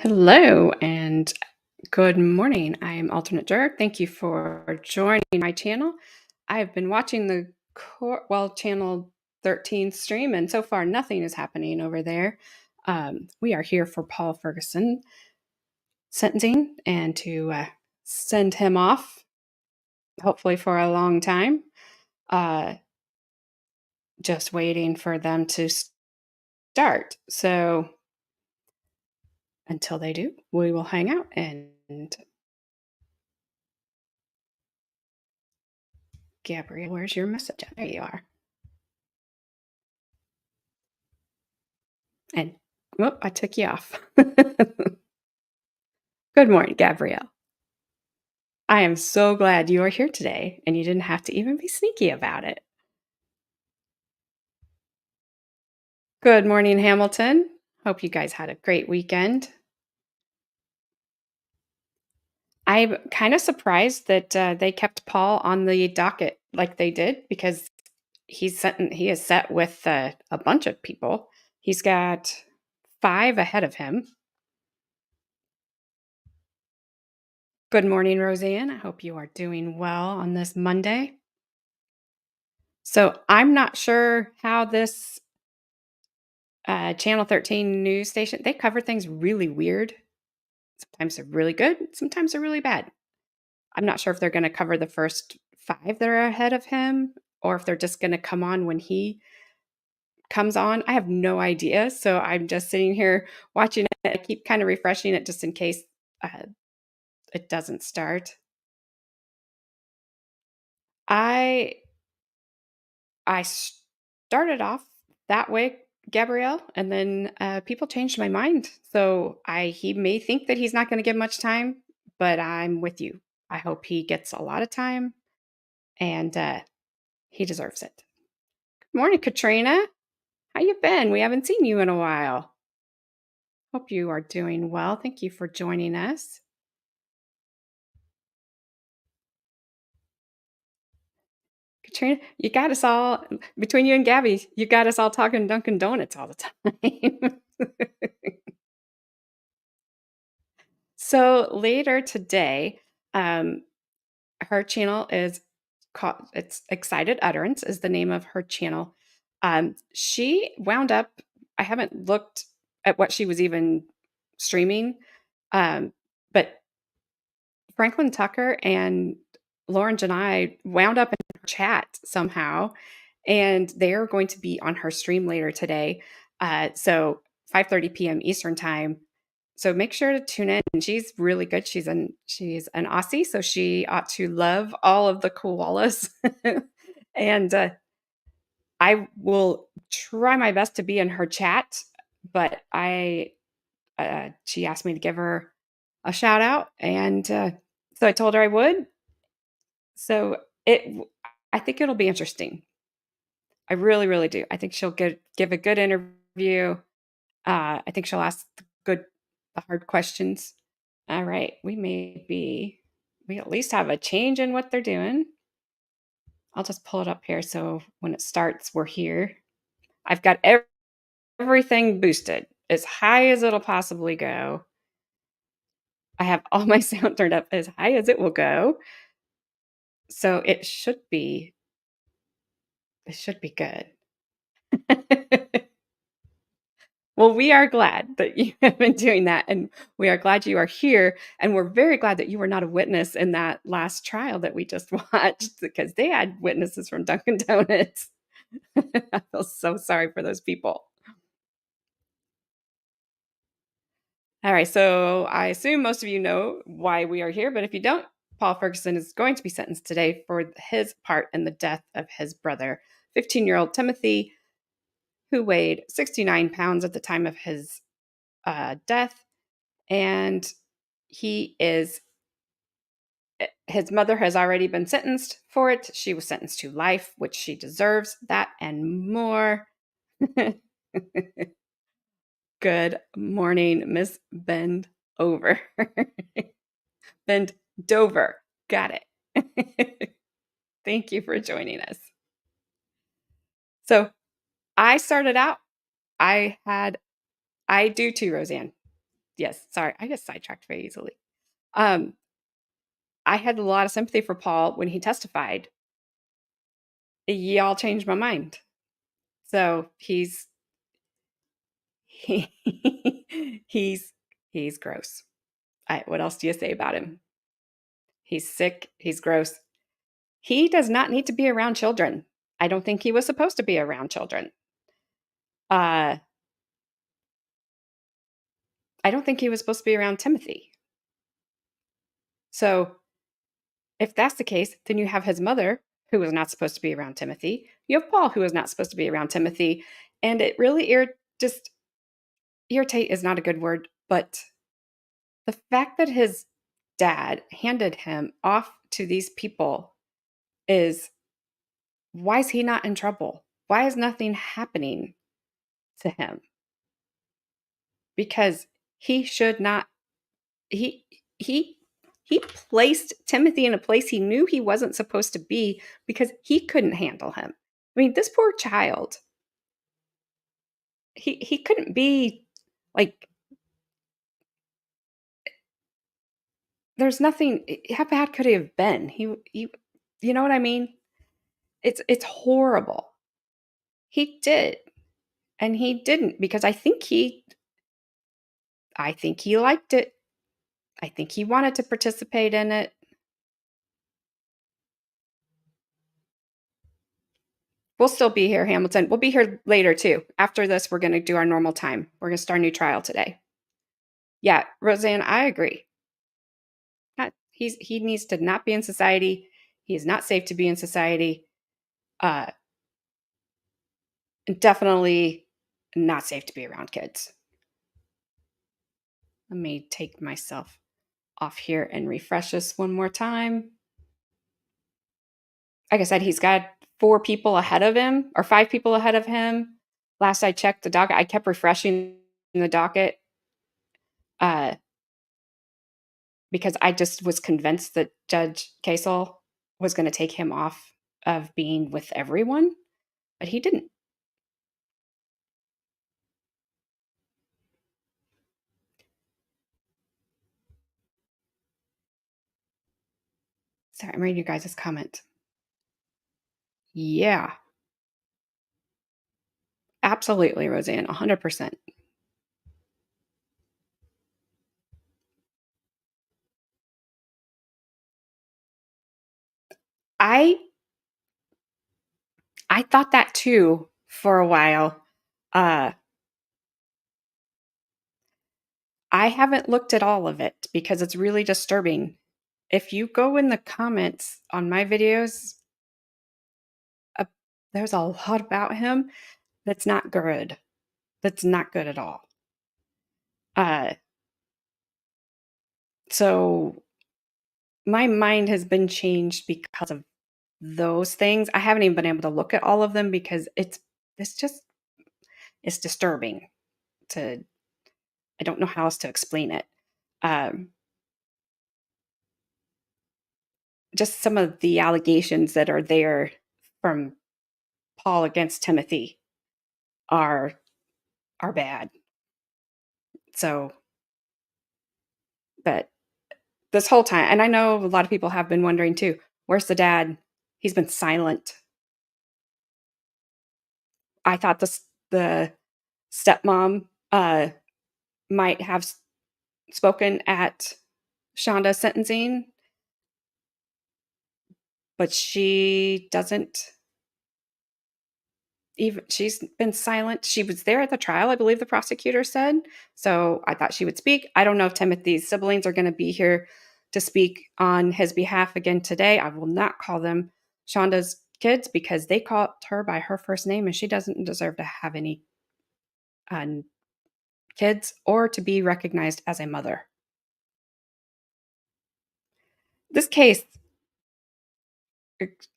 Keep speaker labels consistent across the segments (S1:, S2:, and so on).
S1: Hello and good morning. I am alternate juror. Thank you for joining my channel. I've been watching the channel 13 stream, and so far nothing is happening over there. We are here for Paul Ferguson sentencing and to send him off, hopefully for a long time. Uh, just waiting for them to start. So until they do, we will hang out and Gabrielle, where's your message? There you are. And whoop, I took you off. Good morning, Gabrielle. I am so glad you are here today and you didn't have to even be sneaky about it. Good morning, Hamilton. Hope you guys had a great weekend. I'm kind of surprised that they kept Paul on the docket like they did because he is set with a bunch of people. He's got 5 ahead of him. Good morning, Roseanne. I hope you are doing well on this Monday. So I'm not sure how this Channel 13 news station, they cover things really weird. Sometimes they're really good, sometimes they're really bad. I'm not sure if they're going to cover the first 5 that are ahead of him or if they're just going to come on when he comes on. I have no idea. So I'm just sitting here watching it. I keep kind of refreshing it just in case it doesn't start. I I started off that way, Gabrielle, and then people changed my mind. So he may think that he's not going to get much time, but I'm with you. I hope he gets a lot of time, and he deserves it. Good morning, Katrina. How you been? We haven't seen you in a while. Hope you are doing well. Thank you for joining us. Katrina, you got us all between you and Gabby. You got us all talking Dunkin' Donuts all the time. So later today, um, her channel is called it's Excited Utterance is the name of her channel. She wound up, I haven't looked at what she was even streaming, but Franklin Tucker and Lauren Janai wound up in her chat somehow, and they're going to be on her stream later today. So 5:30 p.m. Eastern time. So make sure to tune in. And she's really good. She's an Aussie, so she ought to love all of the koalas. And I will try my best to be in her chat, but she asked me to give her a shout out, and so I told her I would. So I think it'll be interesting. I really, really do. I think she'll give a good interview. I think she'll ask the hard questions. All right, we at least have a change in what they're doing. I'll just pull it up here so when it starts, we're here. I've got everything boosted as high as it'll possibly go. I have all my sound turned up as high as it will go. So it should be good. Well, we are glad that you have been doing that, and we are glad you are here, and we're very glad that you were not a witness in that last trial that we just watched because they had witnesses from Dunkin' Donuts. I feel so sorry for those people. All right, so I assume most of you know why we are here, but if you don't, Paul Ferguson is going to be sentenced today for his part in the death of his brother, 15-year-old Timothy, who weighed 69 pounds at the time of his death. And his mother has already been sentenced for it. She was sentenced to life, which she deserves. That and more. Good morning, Miss Bend Over. Bend Dover. Got it. Thank you for joining us. So I started out, I do too, Roseanne. Yes, sorry, I get sidetracked very easily. Um, I had a lot of sympathy for Paul when he testified. Y'all changed my mind. So he, he's he's gross. What else do you say about him? He's sick. He's gross. He does not need to be around children. I don't think he was supposed to be around children. Uh, I don't think he was supposed to be around Timothy. So if that's the case, then you have his mother, who was not supposed to be around Timothy. You have Paul, who was not supposed to be around Timothy. And it really just irritate is not a good word, but the fact that his dad handed him off to these people is, why is he not in trouble? Why is nothing happening to him? Because he should not he he he placed Timothy in a place he knew he wasn't supposed to be because he couldn't handle him. I mean, this poor child, he couldn't be like, there's nothing. How bad could he have been? He you know what I mean? It's horrible. He did, and he didn't because I think he liked it. I think he wanted to participate in it. We'll still be here, Hamilton. We'll be here later too. After this, we're going to do our normal time. We're going to start a new trial today. Yeah, Roseanne, I agree. He needs to not be in society. He is not safe to be in society. Uh, and definitely not safe to be around kids. Let me take myself off here and refresh this one more time. Like I said, he's got 4 people ahead of him or 5 people ahead of him. Last I checked the docket, I kept refreshing the docket uh, because I just was convinced that Judge Kacel was going to take him off of being with everyone, but he didn't. Sorry, I'm reading you guys' comment. Yeah, absolutely, Roseanne, 100%. I I thought that too for a while. Uh, I haven't looked at all of it because it's really disturbing. If you go in the comments on my videos, uh, there's a lot about him that's not good. That's not good at all. Uh, so my mind has been changed because of those things. I haven't even been able to look at all of them because it's just it's disturbing to I don't know how else to explain it. Um, just some of the allegations that are there from Paul against Timothy are are bad. So, but this whole time, and I know a lot of people have been wondering too, where's the dad? He's been silent. I thought the stepmom might have spoken at Shanda's sentencing, but she doesn't even she's been silent. She was there at the trial, I believe the prosecutor said. So I thought she would speak. I don't know if Timothy's siblings are going to be here to speak on his behalf again today. I will not call them Shanda's kids because they called her by her first name and she doesn't deserve to have any uh, kids or to be recognized as a mother. This case it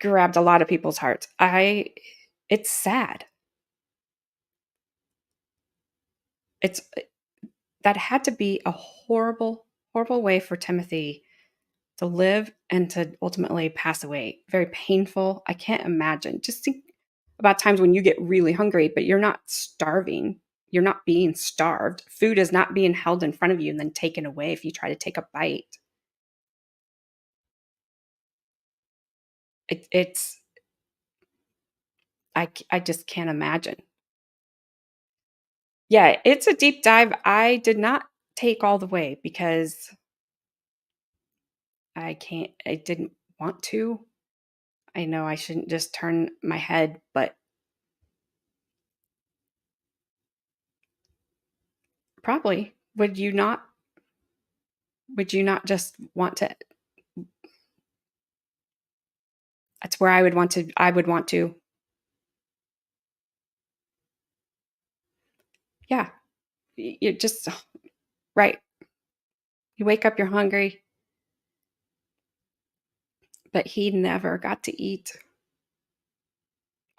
S1: grabbed a lot of people's hearts. It's sad. It's that had to be a horrible, horrible way for Timothy to live and to ultimately pass away. Very painful. I can't imagine. Just think about times when you get really hungry, but you're not starving. you're not being starved. Food is not being held in front of you and then taken away if you try to take a bite. It's I just can't imagine. Yeah, it's a deep dive. I did not take all the way because I didn't want to. I know I shouldn't just turn my head, but probably. Would you not just want to that's where I would want to. Yeah, you just right. You wake up, you're hungry, but he never got to eat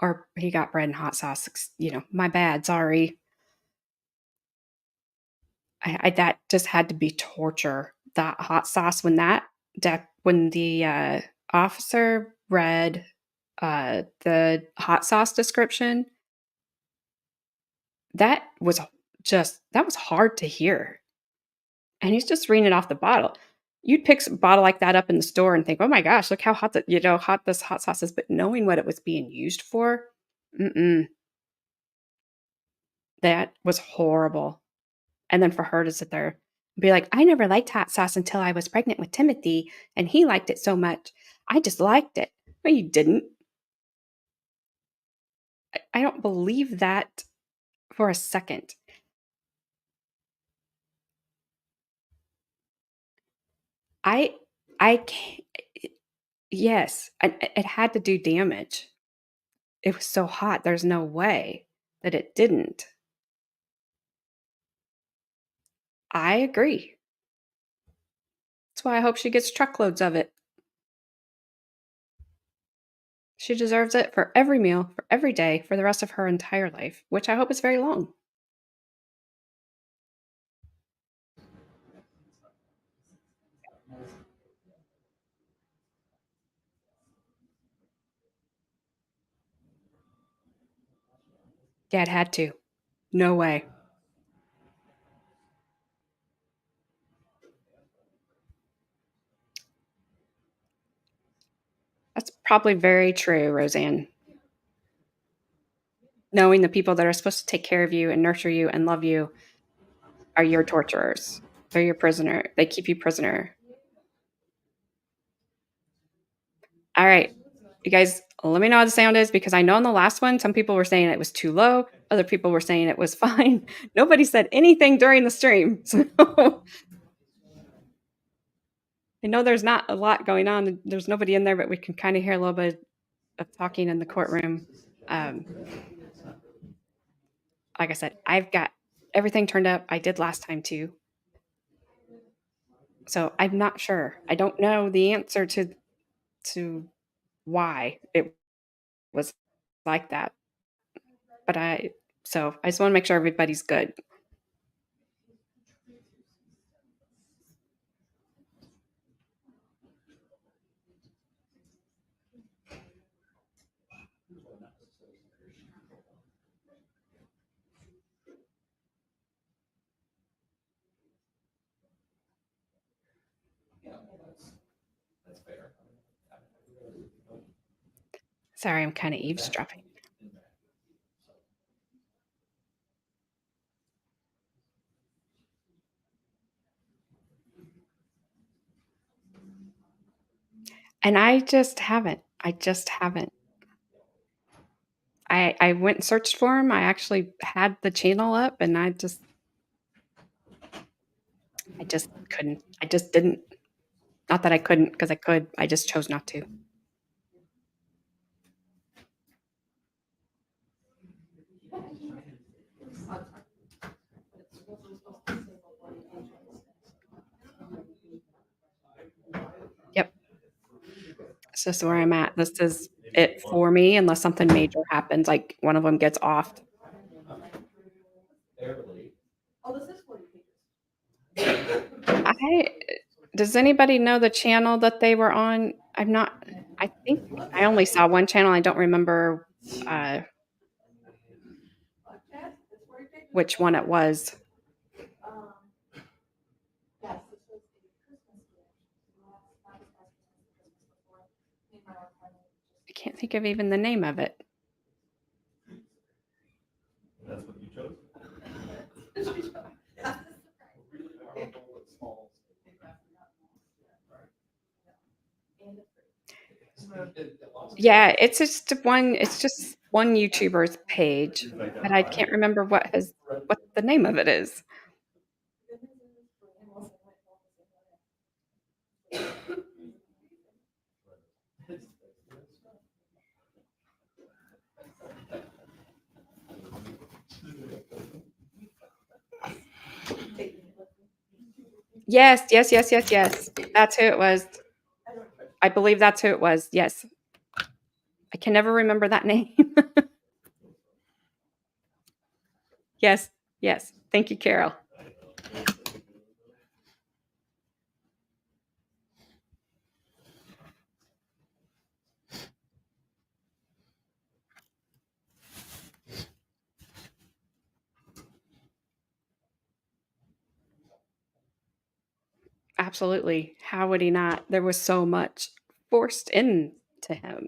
S1: or he got bread and hot sauce, my bad, sorry. I that just had to be torture. That hot sauce when the, officer read, the hot sauce description, that was that was hard to hear, and he's just reading it off the bottle. You'd pick a bottle like that up in the store and think, "Oh my gosh, look how hot this hot sauce is," but knowing what it was being used for, mm-mm, that was horrible. And then for her to sit there and be like, "I never liked hot sauce until I was pregnant with Timothy, and he liked it so much. I just liked it." No, you didn't. I don't believe that for a second. I I can't yes, it had to do damage. It was so hot, there's no way that it didn't. I agree. That's why I hope she gets truckloads of it. She deserves it for every meal, for every day, for the rest of her entire life, which I hope is very long. Dad had to. No way. That's probably very true, Roseanne. Knowing the people that are supposed to take care of you and nurture you and love you are your torturers. They're your prisoner. They keep you prisoner. All right. You guys, let me know how the sound is because I know in the last one, some people were saying it was too low. Other people were saying it was fine. Nobody said anything during the stream. So I know there's not a lot going on. There's nobody in there, but we can kind of hear a little bit of talking in the courtroom. Um, like I said, I've got everything turned up. I did last time too. So I'm not sure. I don't know the answer to why it was like that. But I just want to make sure everybody's good. Sorry, I'm kind of eavesdropping. And I just haven't. I just haven't. I went and searched for him. I actually had the channel up and I just couldn't. I just didn't. Not that I couldn't because I could. I just chose not to. Yep. It's just where I'm at. This is it for me unless something major happens, like one of them gets offed. I does anybody know the channel that they were on? I'm not I think I only saw one channel. I don't remember, uh which one it was. I can't think of even the name of it.
S2: That's what you chose?
S1: Yeah, it's just one YouTuber's page, but I can't remember what the name of it is. Yes, yes, yes, yes, yes. That's who it was. I believe that's who it was. Yes. I can never remember that name. Yes, yes. Thank you, Carol. Absolutely. How would he not? There was so much forced into him.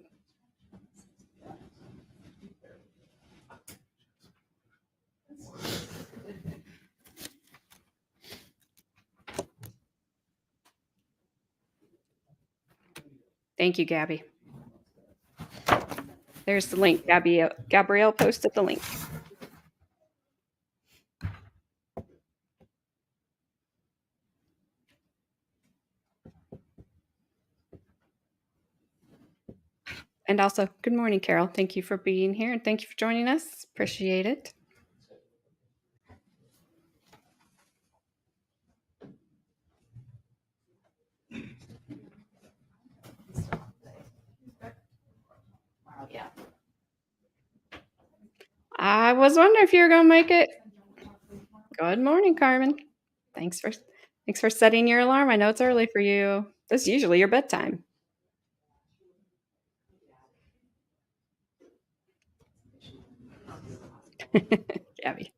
S1: Thank you, Gabby. There's the link. Gabrielle posted the link. And also, good morning, Carol. Thank you for being here and thank you for joining us. Appreciate it. I was wondering if you were going to make it. Good morning, Carmen. Thanks for setting your alarm. I know it's early for you. This is usually your bedtime. Gabby.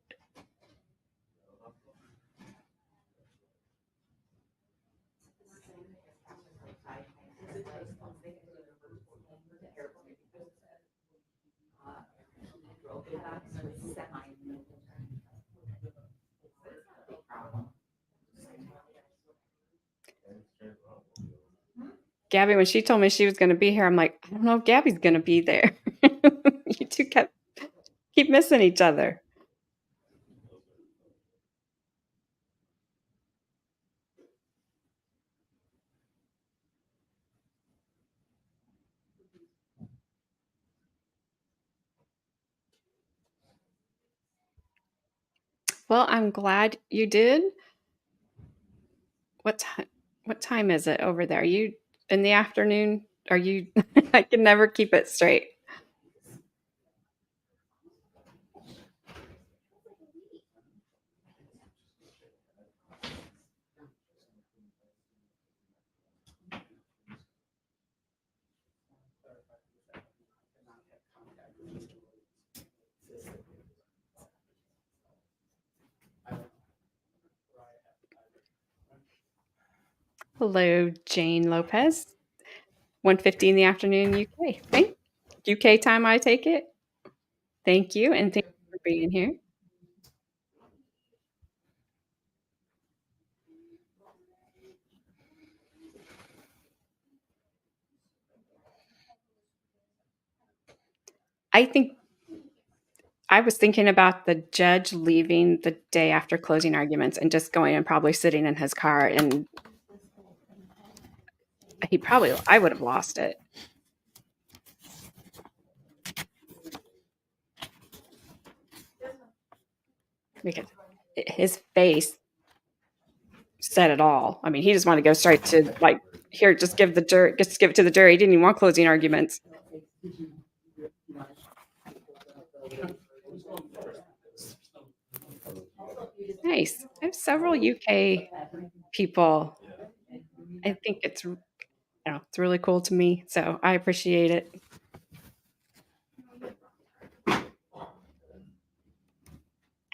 S1: Gabby, when she told me she was going to be here, I'm like, I don't know if Gabby's going to be there. You two keep missing each other. Well, I'm glad you did. What time? What time is it over there? Are you in the afternoon? Are you? I can never keep it straight. Hello, Jane Lopez. 1:50 in the afternoon, UK. Thank UK time. I take it. Thank you, and thank you for being here. I think I was thinking about the judge leaving the day after closing arguments and just going and probably sitting in his car, and I would have lost it because his face said it all. I mean, he just wanted to go straight to like, here, just give it to the jury. He didn't even want closing arguments. Nice. I have several UK people. I think it's really cool to me. So I appreciate it.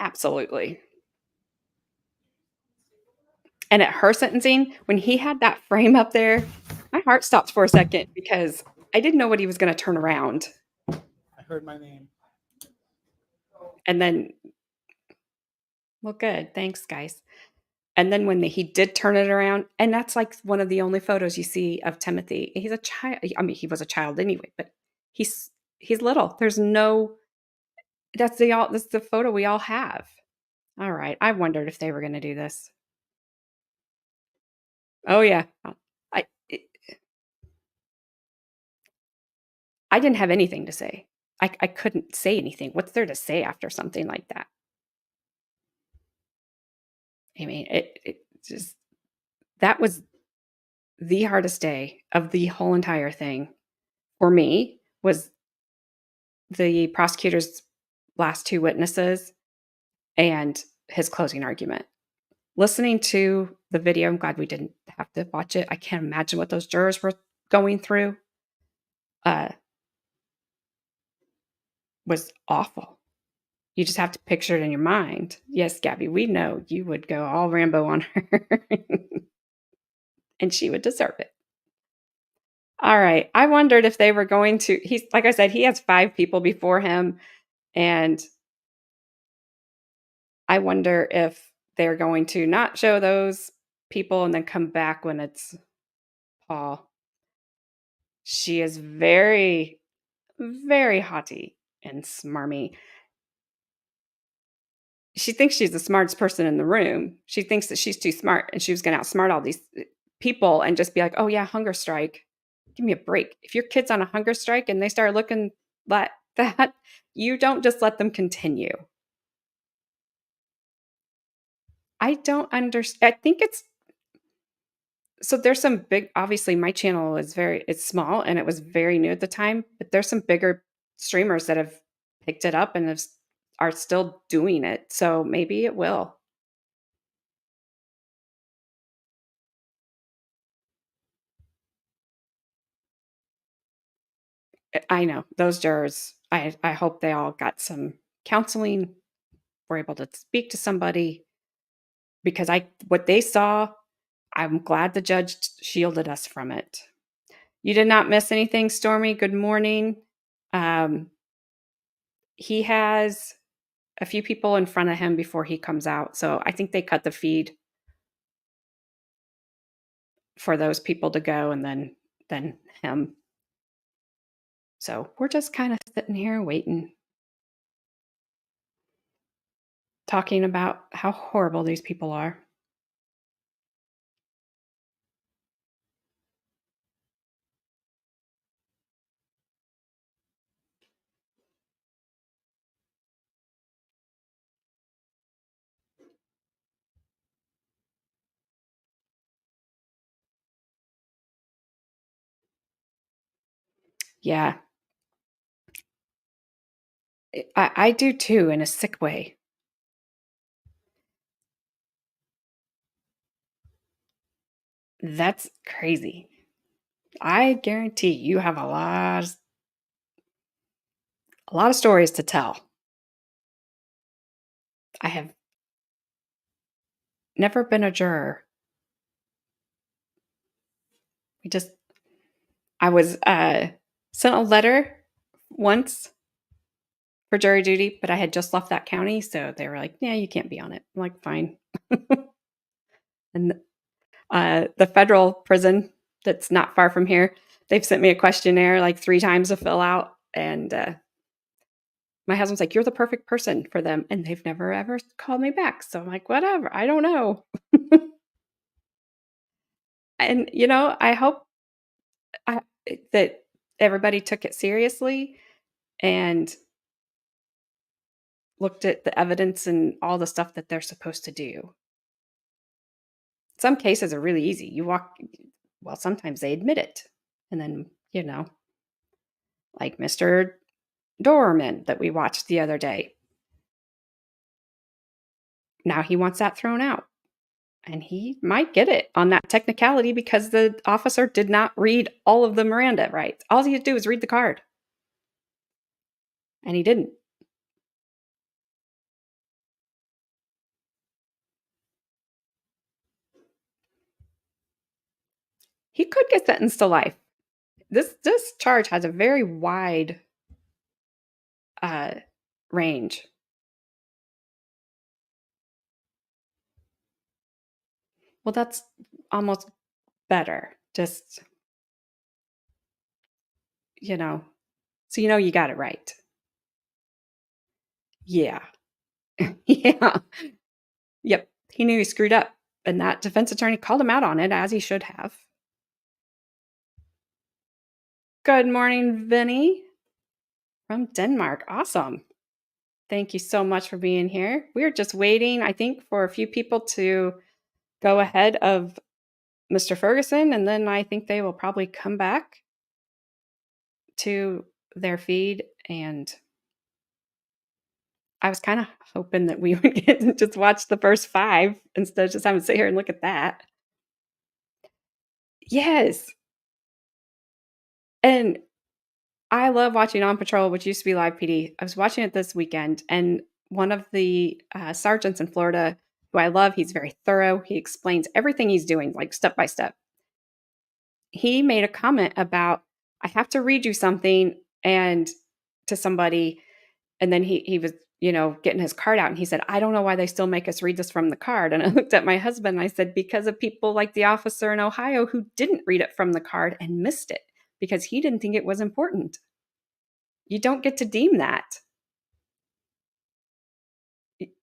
S1: Absolutely. And at her sentencing, when he had that frame up there, my heart stopped for a second because I didn't know what he was going to turn around.
S2: I heard my name.
S1: And then, well, good. Thanks, guys. And then when he did turn it around, and that's like one of the only photos you see of Timothy. He's a child. I mean, he was a child anyway, but he's he's little. There's no that's the photo we all have. All right. I wondered if they were going to do this. Oh yeah. I I didn't have anything to say. I couldn't say anything. What's there to say after something like that? I mean, it just that was the hardest day of the whole entire thing for me was the prosecutor's last 2 witnesses and his closing argument. Listening to the video, I'm glad we didn't have to watch it. I can't imagine what those jurors were going through, uh, was awful. You just have to picture it in your mind. Yes, Gabby, we know you would go all Rambo on her, and she would deserve it. All right. I wondered if they were going to he's like I said, he has 5 people before him, and I wonder if they're going to not show those people and then come back when it's Paul. She is very, very haughty and smarmy. She thinks she's the smartest person in the room. She thinks that she's too smart and she was gonna outsmart all these people and just be like, "Oh, yeah, hunger strike. Give me a break." If your kid's on a hunger strike and they start looking like that, you don't just let them continue. I don't understand. I think it's so there's some big obviously my channel is very it's small and it was very new at the time, but there's some bigger streamers that have picked it up and are still doing it. So maybe it will. I know those jurors. I hope they all got some counseling, were able to speak to somebody because I what they saw, I'm glad the judge shielded us from it. You did not miss anything, Stormy. Good morning. Um, he has a few people in front of him before he comes out. So I think they cut the feed for those people to go and then him. So we're just kind of sitting here waiting, talking about how horrible these people are. Yeah, I do too in a sick way. That's crazy. I guarantee you have a lot of stories to tell. I have never been a juror. We just I was sent a letter once for jury duty, but I had just left that county, so they were like, "Yeah, you can't be on it." I'm like, "Fine." And the federal prison that's not far from here, they've sent me a questionnaire like 3 times to fill out, and my husband's like, "You're the perfect person for them," and they've never ever called me back. So I'm like, "Whatever, I don't know." And I hope I, that everybody took it seriously and looked at the evidence and all the stuff that they're supposed to do. Some cases are really easy. Well, sometimes they admit it. And then, like Mr. Dorman that we watched the other day. Now he wants that thrown out. And he might get it on that technicality because the officer did not read all of the Miranda rights. All he had to do was read the card. And he didn't. he could get sentenced to life. This charge has a very wide uh, range. Well, that's almost better. Just, you know, so you know you got it right. Yeah. Yeah. Yep. He knew he screwed up, and that defense attorney called him out on it, as he should have. Good morning, Vinny from Denmark. Awesome. Thank you so much for being here. We're just waiting, I think, for a few people to go ahead of Mr. Ferguson, and then I think they will probably come back to their feed. And I was kind of hoping that we would get to just watch the first 5 instead of just having to sit here and look at that. Yes. And I love watching On Patrol, which used to be Live PD. I was watching it this weekend, and one of the sergeants in Florida, who I love, he's very thorough. He explains everything he's doing, like step by step. He made a comment about, I have to read you something and to somebody, and then he was, getting his card out, and he said, "I don't know why they still make us read this from the card." And I looked at my husband and I said, "Because of people like the officer in Ohio who didn't read it from the card and missed it because he didn't think it was important." You don't get to deem that.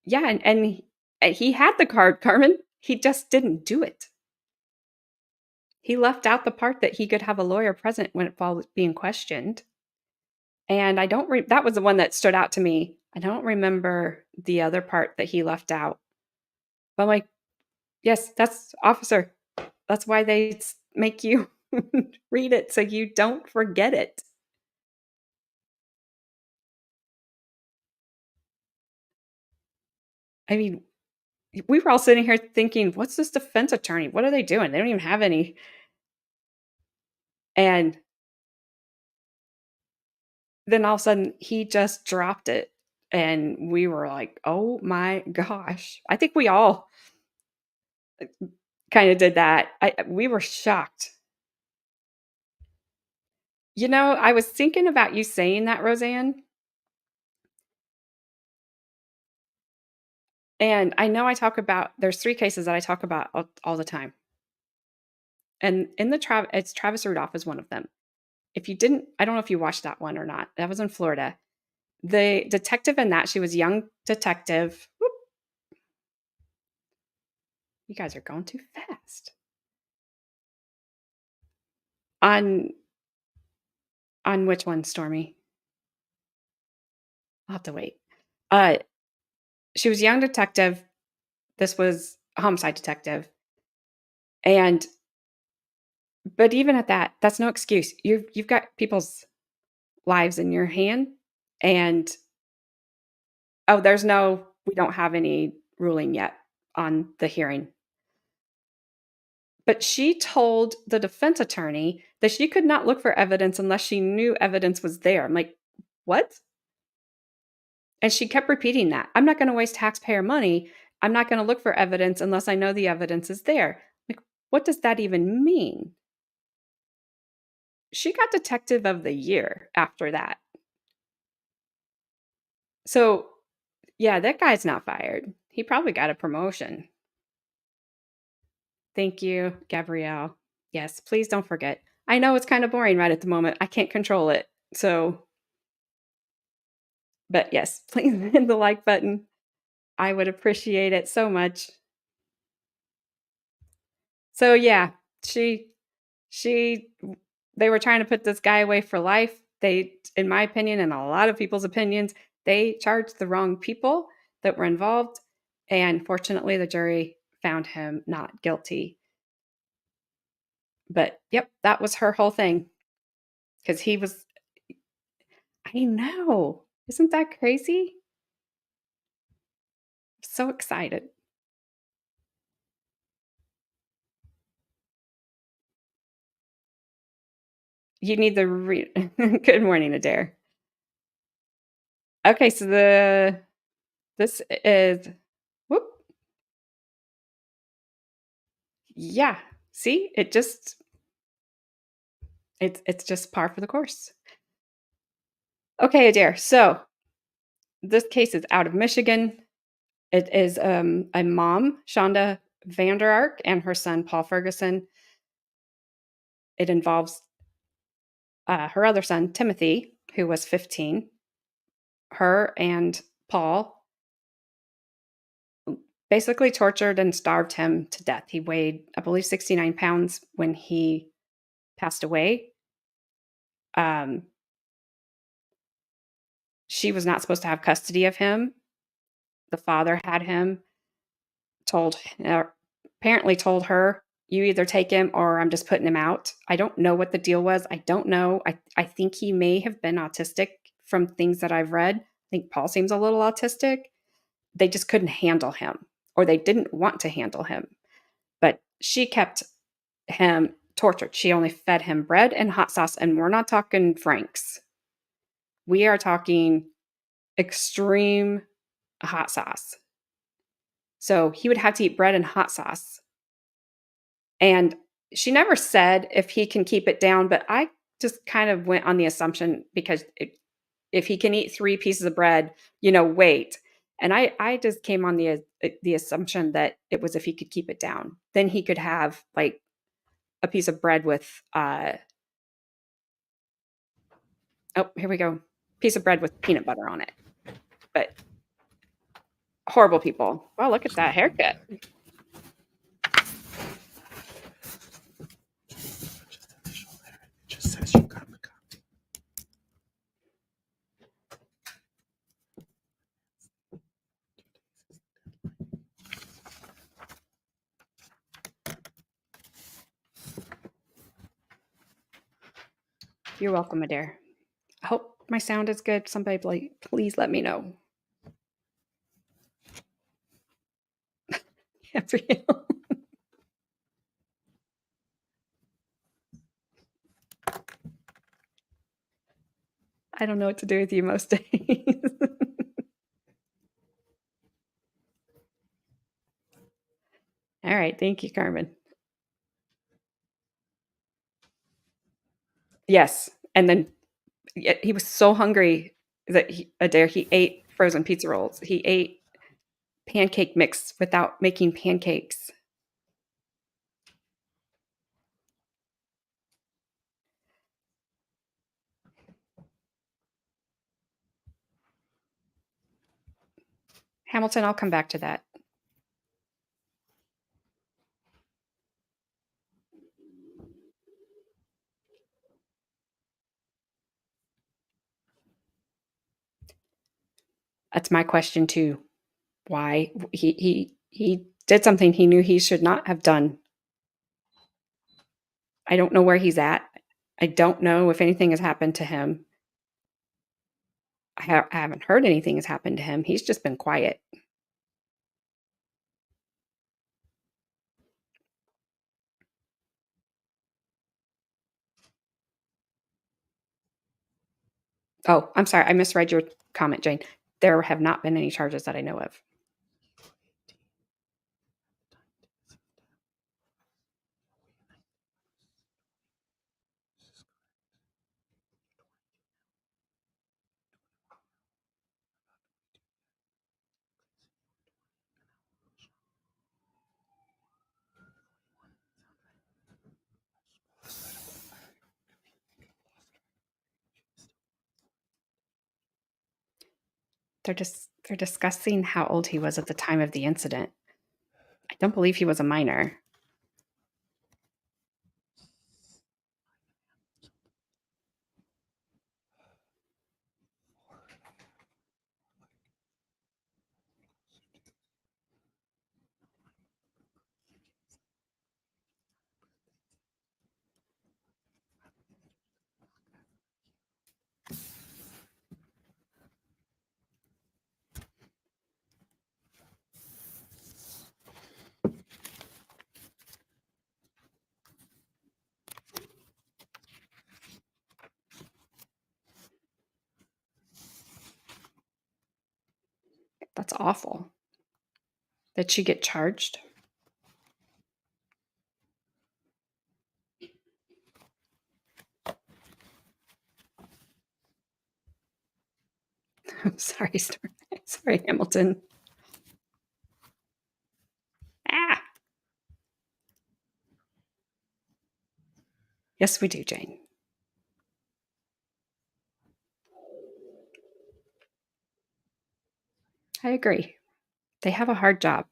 S1: Yeah, and he had the card, Carmen. He just didn't do it. He left out the part that he could have a lawyer present when it was being questioned. And I don't that was the one that stood out to me. I don't remember the other part that he left out. But I'm like, yes, that's officer. That's why they make you read it so you don't forget it. I mean, we were all sitting here thinking, what's this defense attorney? What are they doing? They don't even have any. And then all of a sudden he just dropped it. And we were like, oh my gosh. I think we all kind of did that. We were shocked. I was thinking about you saying that, Roseanne. And I know there's 3 cases that I talk about all the time. And in it's Travis Rudolph is one of them. If you didn't, I don't know if you watched that one or not. That was in Florida. The detective in that, she was a young detective. Whoop, you guys are going too fast. On which one, Stormy? I'll have to wait. Uh, she was a young detective. This was a homicide detective. And but even at that, that's no excuse. You've got people's lives in your hand, and oh, we don't have any ruling yet on the hearing. But she told the defense attorney that she could not look for evidence unless she knew evidence was there. I'm like, what? And she kept repeating that. I'm not going to waste taxpayer money. I'm not going to look for evidence unless I know the evidence is there. Like, what does that even mean? She got Detective of the Year after that. So, yeah, that guy's not fired. He probably got a promotion. Thank you, Gabrielle. Yes, please don't forget. I know it's kind of boring right at the moment. I can't control it. So, but yes, please hit the like button. I would appreciate it so much. So, yeah, she she they were trying to put this guy away for life. They, in my opinion and a lot of people's opinions, they charged the wrong people that were involved, and fortunately the jury found him not guilty. But yep, that was her whole thing, because he was, I know. Isn't that crazy? So excited. You need the Good morning, Adair. Okay, so this is, whoop. Yeah. See? It just It's just par for the course. Okay, Adair. So this case is out of Michigan. It is a mom, Shanda Vander Ark, and her son, Paul Ferguson. It involves her other son, Timothy, who was 15. Her and Paul basically tortured and starved him to death. He weighed, I believe, 69 pounds when he passed away. Um, she was not supposed to have custody of him. The father had him, told apparently told her, "You either take him or I'm just putting him out." I don't know what the deal was. I don't know. I think he may have been autistic from things that I've read. I think Paul seems a little autistic. They just couldn't handle him, or they didn't want to handle him. But she kept him tortured. She only fed him bread and hot sauce, and we're not talking Franks. We are talking extreme hot sauce. So he would have to eat bread and hot sauce. And she never said if he can keep it down, but I just kind of went on the assumption because if he can eat 3 pieces of bread, wait. And I just came on the assumption that it was if he could keep it down. Then he could have, like, a piece of bread with, oh, here we go, piece of bread with peanut butter on it. But horrible people. Wow, look at that haircut.
S2: Just says you got the copy.
S1: You're welcome, Adair. I hope my sound is good. Somebody, please let me know. Yeah, for you. I don't know what to do with you most days. All right. Thank you, Carmen. Yes. And then he was so hungry that Adair, he ate frozen pizza rolls. He ate pancake mix without making pancakes. Hamilton, I'll come back to that. That's my question too. Why he did something he knew he should not have done. I don't know where he's at. I don't know if anything has happened to him. I haven't heard anything has happened to him. He's just been quiet. Oh, I'm sorry. I misread your comment, Jane. There have not been any charges that I know of. They're discussing how old he was at the time of the incident. I don't believe he was a minor. That's awful. Did she get charged? I'm sorry, sorry, Hamilton. Ah, yes, we do, Jane. I agree. They have a hard job.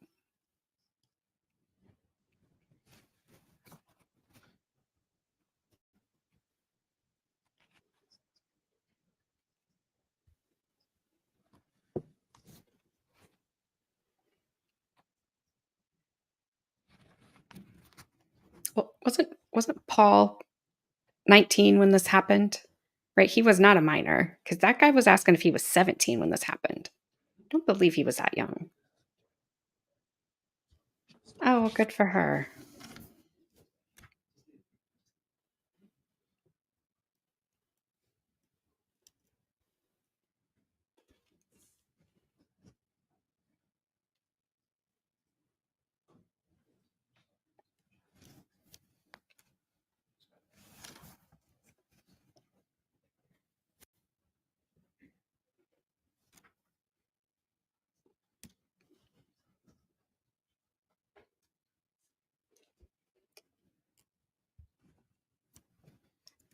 S1: Well, wasn't Paul 19 when this happened? Right? He was not a minor because that guy was asking if he was 17 when this happened. I don't believe he was that young. Oh, well, good for her.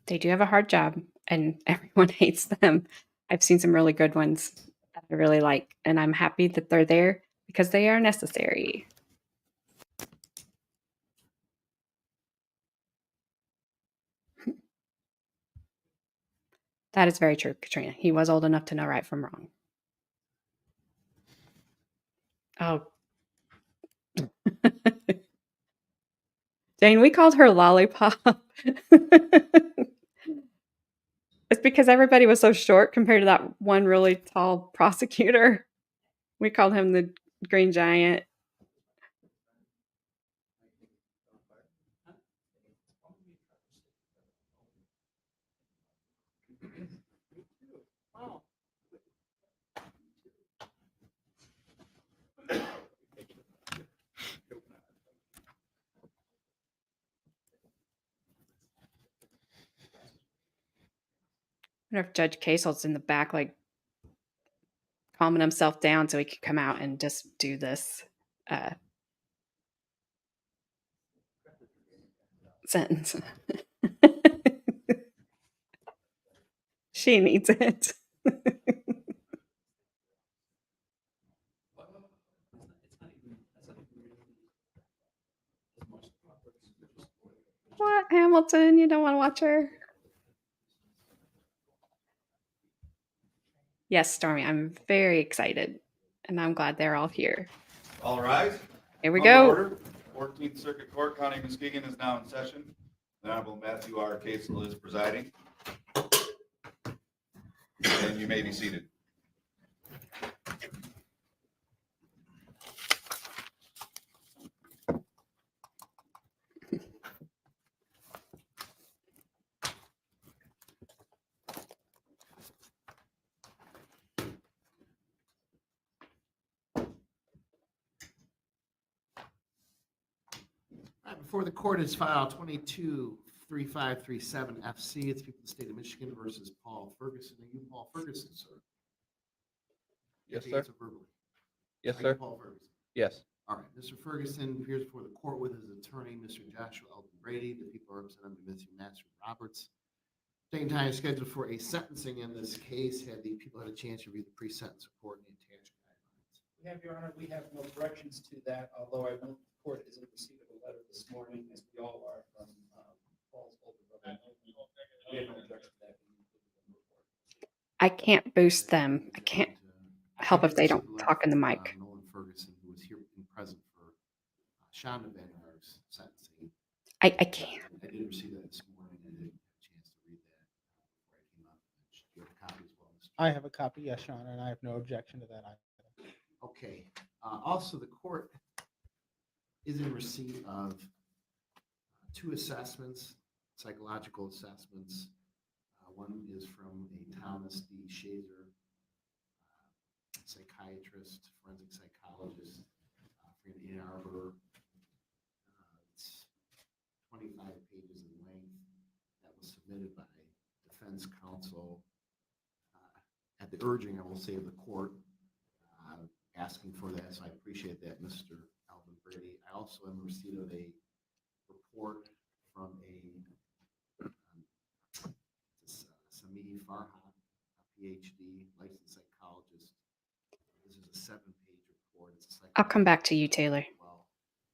S1: They do have a hard job, and everyone hates them. I've seen some really good ones that I really like, and I'm happy that they're there because they are necessary. That is very true, Katrina. He was old enough to know right from wrong. Oh, Jane, we called her Lollipop. It's because everybody was so short compared to that one really tall prosecutor. We called him the Green Giant.
S2: Wow.
S1: I wonder if Judge Kacel's in the back, like calming himself down so he could come out and just do this uh, sentence. She needs it. What, Hamilton? You don't want to watch her? Yes, Stormy, I'm very excited, and I'm glad they're all here.
S3: All rise.
S1: Here we
S3: Come to
S1: go.
S3: order. 14th Circuit Court, County of Muskegon is now in session. The Honorable Matthew R. Kacel is presiding. And you may be seated.
S4: Before the court is file 22-3537 FC. It's people of the state of Michigan versus Paul Ferguson. Are you Paul Ferguson, sir?
S5: Yes,
S4: Take
S5: sir.
S4: answer verbally.
S5: Yes,
S4: Are you
S5: sir.
S4: Paul Ferguson.
S5: Yes.
S4: All right. Mr. Ferguson appears before the court with his attorney, Mr. Joshua Elton Brady. The people are represented by Matthew Master Roberts. Same time scheduled for a sentencing in this case. Had the people had a chance to read the pre-sentence report and the attached guidelines?
S2: We have, Your Honor, we have no corrections to that, although I know the court is in receipt of a letter this morning, as we all are, from Paul's older brother. We have no objection to that being included in the report.
S1: I can't boost them. I can't help if they don't talk in the mic.
S4: Nolan Ferguson, who was here and present for Shanda Van Aer's sentencing.
S1: I can't.
S4: I did receive that this morning. I didn't have a chance to read that before I came up. Do you have a copy as well, Mr.
S2: I have a copy, yes, Your Honor, and I have no objection to that either.
S4: Okay. Also, the court is in receipt of two assessments, psychological assessments. One is from a Thomas D. Shazer, psychiatrist, forensic psychologist from Ann Arbor. It's 25 pages in length. That was submitted by defense counsel at the urging, I will say, of the court, asking for that, so I appreciate that, Mr. Alvin Brady. I also am in receipt of a report from Sami Farhan, a PhD, licensed psychologist. This is a 7-page report. It's a
S1: I'll come back to you, Taylor.
S4: well,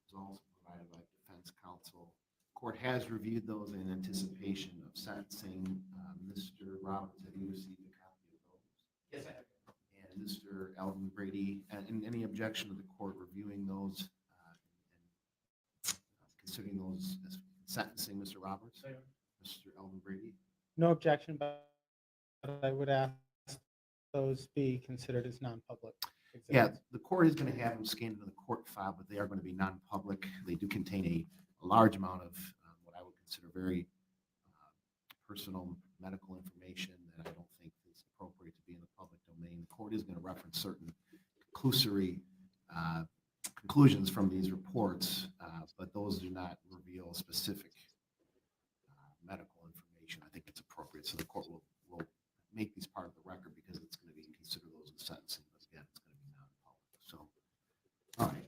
S4: it's also provided by defense counsel. Court has reviewed those in anticipation of sentencing. Mr. Roberts, have you received a copy of those?
S2: Yes, I have.
S4: And Mr. Alvin Brady, and any objection to the court reviewing those and considering those as sentencing, Mr. Roberts? Mr. Alvin Brady?
S6: No objection, but I would ask those be considered as non-public
S4: Yeah,
S6: exhibits.
S4: the court is going to have them scanned into the court file, but they are going to be non-public. They do contain a large amount of what I would consider very personal medical information that I don't think is appropriate to be in the public domain. The court is going to reference certain conclusory conclusions from these reports, but those do not reveal specific medical information. I think it's appropriate, so the court will make these part of the record because it's going to be consider those in sentencing, but again, it's going to be non-public. So, all right.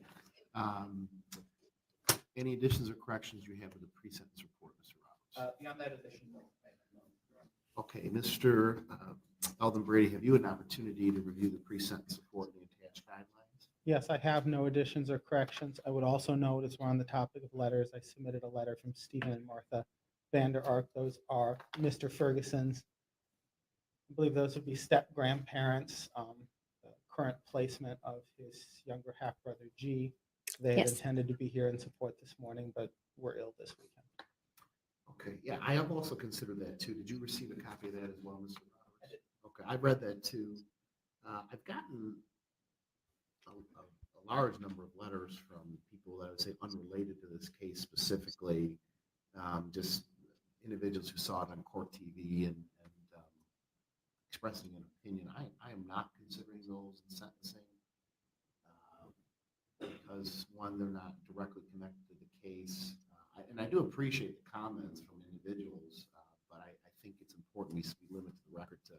S4: Any additions or corrections you have with the pre-sentence report, Mr. Roberts?
S2: Beyond that addition, no.
S4: Okay, Mr. Alvin Brady, have you had an opportunity to review the pre-sentence report and the attached guidelines?
S6: Yes, I have no additions or corrections. I would also note, as we're on the topic of letters, I submitted a letter from Stephen and Martha Vander Ark. Those are Mr. Ferguson's. I believe those would be step-grandparents, the current placement of his younger half-brother, G. They had
S1: Yes.
S6: intended to be here in support this morning, but were ill this weekend.
S4: Okay, yeah, I have also considered that too. Did you receive a copy of that as well, Mr. Roberts? I did. Okay, I've read that too. I've gotten a large number of letters from people that I would say unrelated to this case specifically, just individuals who saw it on court TV and expressing an opinion. I am not considering those in sentencing because, one, they're not directly connected to the case. And I do appreciate the comments from individuals, but I think it's important we limit the record to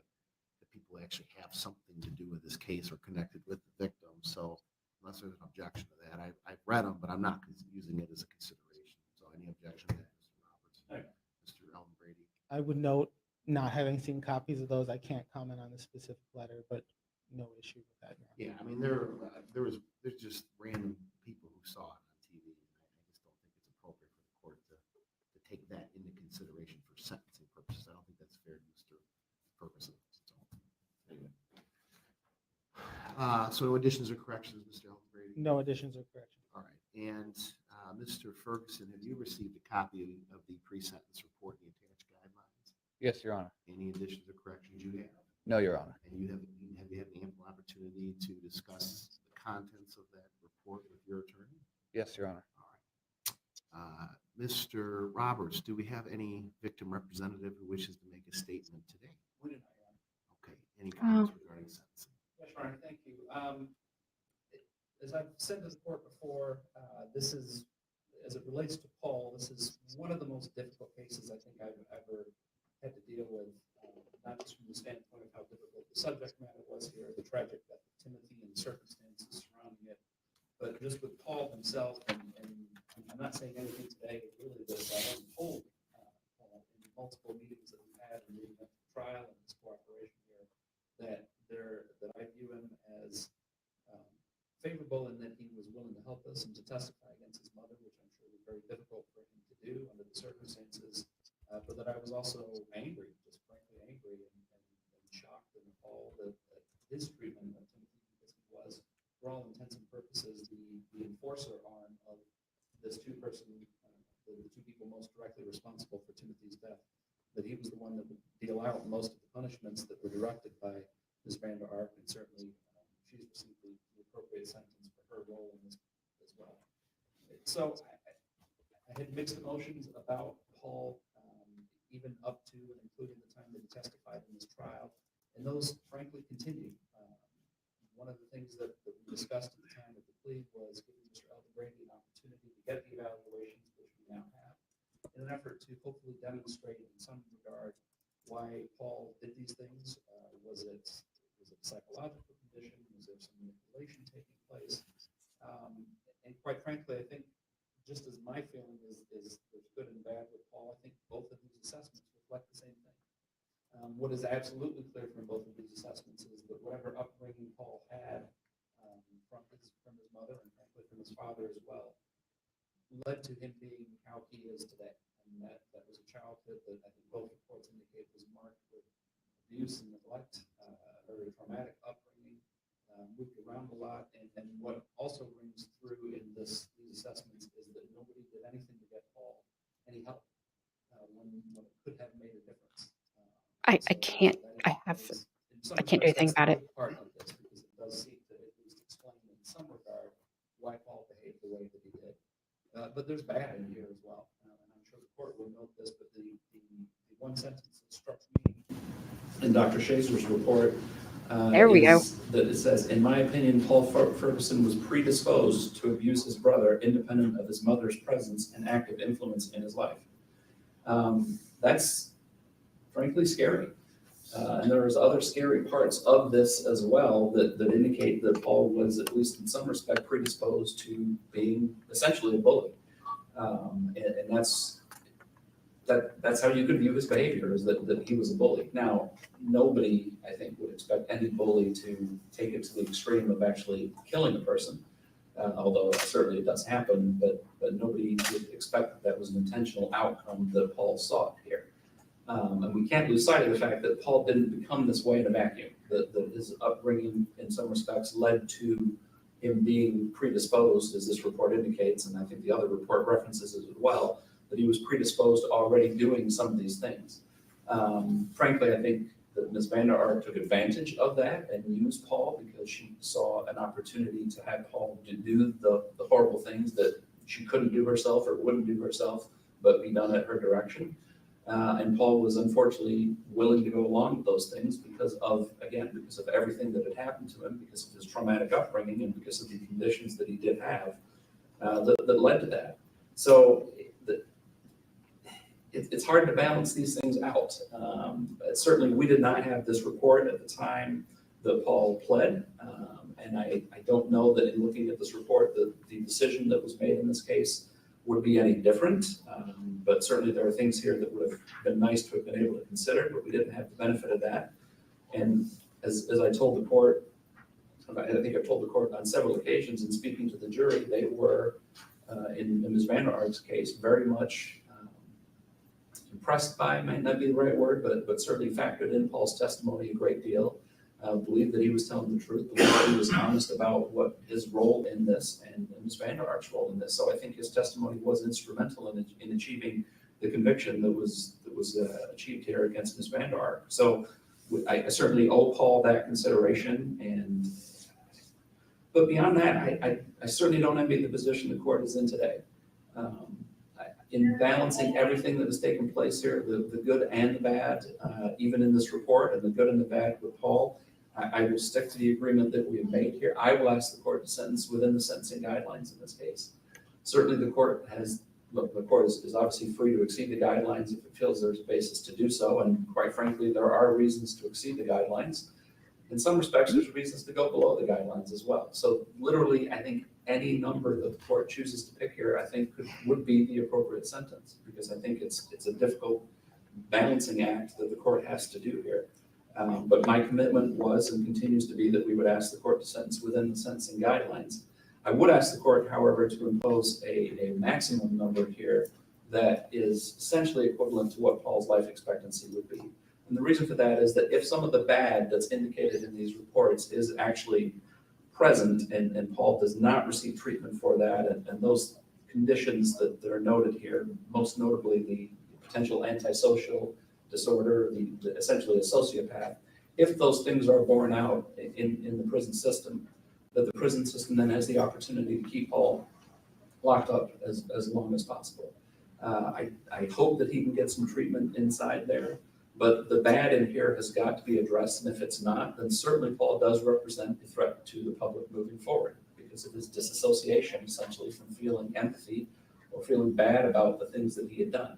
S4: the people who actually have something to do with this case or connected with the victim. So unless there's an objection to that, I've read them, but I'm not using it as a consideration. So any objection to that, Mr. Roberts?
S2: Okay.
S4: Mr. Alvin Brady?
S6: I would note, not having seen copies of those, I can't comment on the specific letter, but no issue with that. Your Honor.
S4: Yeah, I mean, there's just random people who saw it on TV. And I just don't think it's appropriate for the court to take that into consideration for sentencing purposes. I don't think that's fair to Mr. Ferguson. So, anyway. So no additions or corrections, Mr. Alvin Brady?
S6: No additions or corrections.
S4: All right. And Mr. Ferguson, have you received a copy of the pre-sentence report and the attached guidelines?
S5: Yes, Your Honor.
S4: Any additions or corrections you have?
S5: No, Your Honor.
S4: And have you had an ample opportunity to discuss the contents of that report with your attorney?
S5: Yes, Your Honor.
S4: All right. Mr. Roberts, do we have any victim representative who wishes to make a statement today?
S2: We do not, Your Honor.
S4: Okay. Any comments regarding sentencing?
S2: Yes, Your Honor, thank you. As I've said to the court before, this is, as it relates to Paul, this is one of the most difficult cases I think I've ever had to deal with, not just from the standpoint of how difficult the subject matter was here, the tragic death of Timothy and the circumstances surrounding it, but just with Paul himself, and I'm not saying anything today, but really this, I have told Paul in multiple meetings that we've had in leading up to the trial and his cooperation here, that I view him as favorable in that he was willing to help us and to testify against his mother, which I'm sure was very difficult for him to do under the circumstances, but that I was also angry, just frankly angry and shocked and appalled at his treatment of Timothy, because he was, for all intents and purposes, the enforcer arm of this two-person, the two people most directly responsible for Timothy's death, that he was the one that would deal out most of the punishments that were directed by Ms. Vander Ark, and certainly she's received the appropriate sentence for her role in this as well. So I had mixed emotions about Paul, even up to and including the time that he testified in this trial, and those frankly continue. One of the things that we discussed at the time of the plea was giving Mr. Alvin Brady an opportunity to get the evaluations, which we now have, in an effort to hopefully demonstrate in some regard why Paul did these things. Was Was it a psychological condition? Was there some manipulation taking place? And quite frankly, I think just as my feeling is there's good and bad with Paul, I think both of these assessments reflect the same thing. What is absolutely clear from both of these assessments is that whatever upbringing Paul had from his mother and frankly from his father as well, led to him being how he is today. And that was a childhood that I think both reports indicate was marked with abuse and neglect, very traumatic upbringing, moved around a lot. And what also rings through in these assessments is that nobody did anything to get Paul any help when it could have made a difference.
S1: I
S2: So
S1: can't,
S2: that
S1: I have,
S2: is, in some
S1: I can't do anything
S2: respects, that's the
S1: about it.
S2: good part of this, because it does seek to at least explain in some regard why Paul behaved the way that he did. But there's bad in here as well. And I'm sure the court will note this, but the one sentence that struck me in Dr. Shazer's report
S1: There we go.
S2: is that it says, in my opinion, Paul Ferguson was predisposed to abuse his brother independent of his mother's presence and active influence in his life. That's frankly scary. And there's other scary parts of this as well that indicate that Paul was, at least in some respect, predisposed to being essentially a bully. And that's how you could view his behavior, is that he was a bully. Now, nobody, I think, would expect any bully to take it to the extreme of actually killing a person, although certainly it does happen, but nobody would expect that was an intentional outcome that Paul sought here. And we can't lose sight of the fact that Paul didn't become this way in a vacuum, that his upbringing in some respects led to him being predisposed, as this report indicates, and I think the other report references as well, that he was predisposed to already doing some of these things. Frankly, I think that Ms. Vander Ark took advantage of that and used Paul because she saw an opportunity to have Paul to do the horrible things that she couldn't do herself or wouldn't do herself, but be done at her direction. And Paul was unfortunately willing to go along with those things because of everything that had happened to him, because of his traumatic upbringing and because of the conditions that he did have that led to that. So it's hard to balance these things out. Certainly, we did not have this report at the time that Paul pled. And I don't know that in looking at this report, the decision that was made in this case would be any different. But certainly there are things here that would have been nice to have been able to consider, but we didn't have the benefit of that. And as I told the court, I think I've told the court on several occasions in speaking to the jury, they were, in Ms. Vander Ark's case, very much impressed by, might not be the right word, but certainly factored in Paul's testimony a great deal. Believed that he was telling the truth, believed that he was honest about what his role in this and Ms. Vander Ark's role in this. So I think his testimony was instrumental in achieving the conviction that was achieved here against Ms. Vander Ark. So I certainly owe Paul that consideration. But beyond that, I certainly don't envy the position the court is in today. In balancing everything that has taken place here, the good and the bad, even in this report, and the good and the bad with Paul, I will stick to the agreement that we have made here. I will ask the court to sentence within the sentencing guidelines in this case. Certainly the court is obviously free to exceed the guidelines if it feels there's a basis to do so. And quite frankly, there are reasons to exceed the guidelines. In some respects, there's reasons to go below the guidelines as well. So literally, I think any number that the court chooses to pick here, I think would be the appropriate sentence, because I think it's a difficult balancing act that the court has to do here. But my commitment was and continues to be that we would ask the court to sentence within the sentencing guidelines. I would ask the court, however, to impose a maximum number here that is essentially equivalent to what Paul's life expectancy would be. And the reason for that is that if some of the bad that's indicated in these reports is actually present and Paul does not receive treatment for that, and those conditions that are noted here, most notably the potential antisocial disorder, essentially a sociopath, if those things are borne out in the prison system, that the prison system then has the opportunity to keep Paul locked up as long as possible. I hope that he can get some treatment inside there, but the bad in here has got to be addressed, and if it's not, then certainly Paul does represent a threat to the public moving forward because of his disassociation, essentially, from feeling empathy or feeling bad about the things that he had done.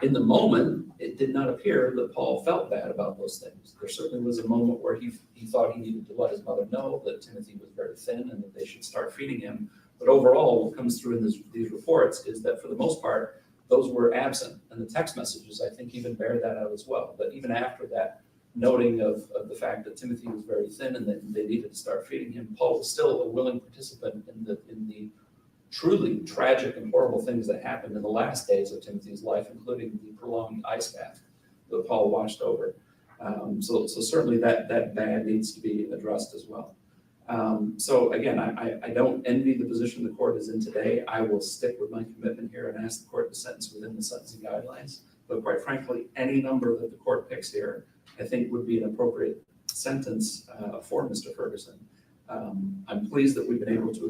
S2: in the moment, it did not appear that Paul felt bad about those things. There certainly was a moment where he thought he needed to let his mother know that Timothy was very thin and that they should start feeding him. But overall, what comes through in these reports is that for the most part, those were absent. And the text messages, I think, even bear that out as well. But even after that noting of the fact that Timothy was very thin and that they needed to start feeding him, Paul was still a willing participant in the truly tragic and horrible things that happened in the last days of Timothy's life, including the prolonged ice bath that Paul watched over. So certainly that bad needs to be addressed as well. So again, I don't envy the position the court is in today. I will stick with my commitment here and ask the court to sentence within the sentencing guidelines. But quite frankly, any number that the court picks here, I think would be an appropriate sentence for Mr. Ferguson. I'm pleased that we've been able to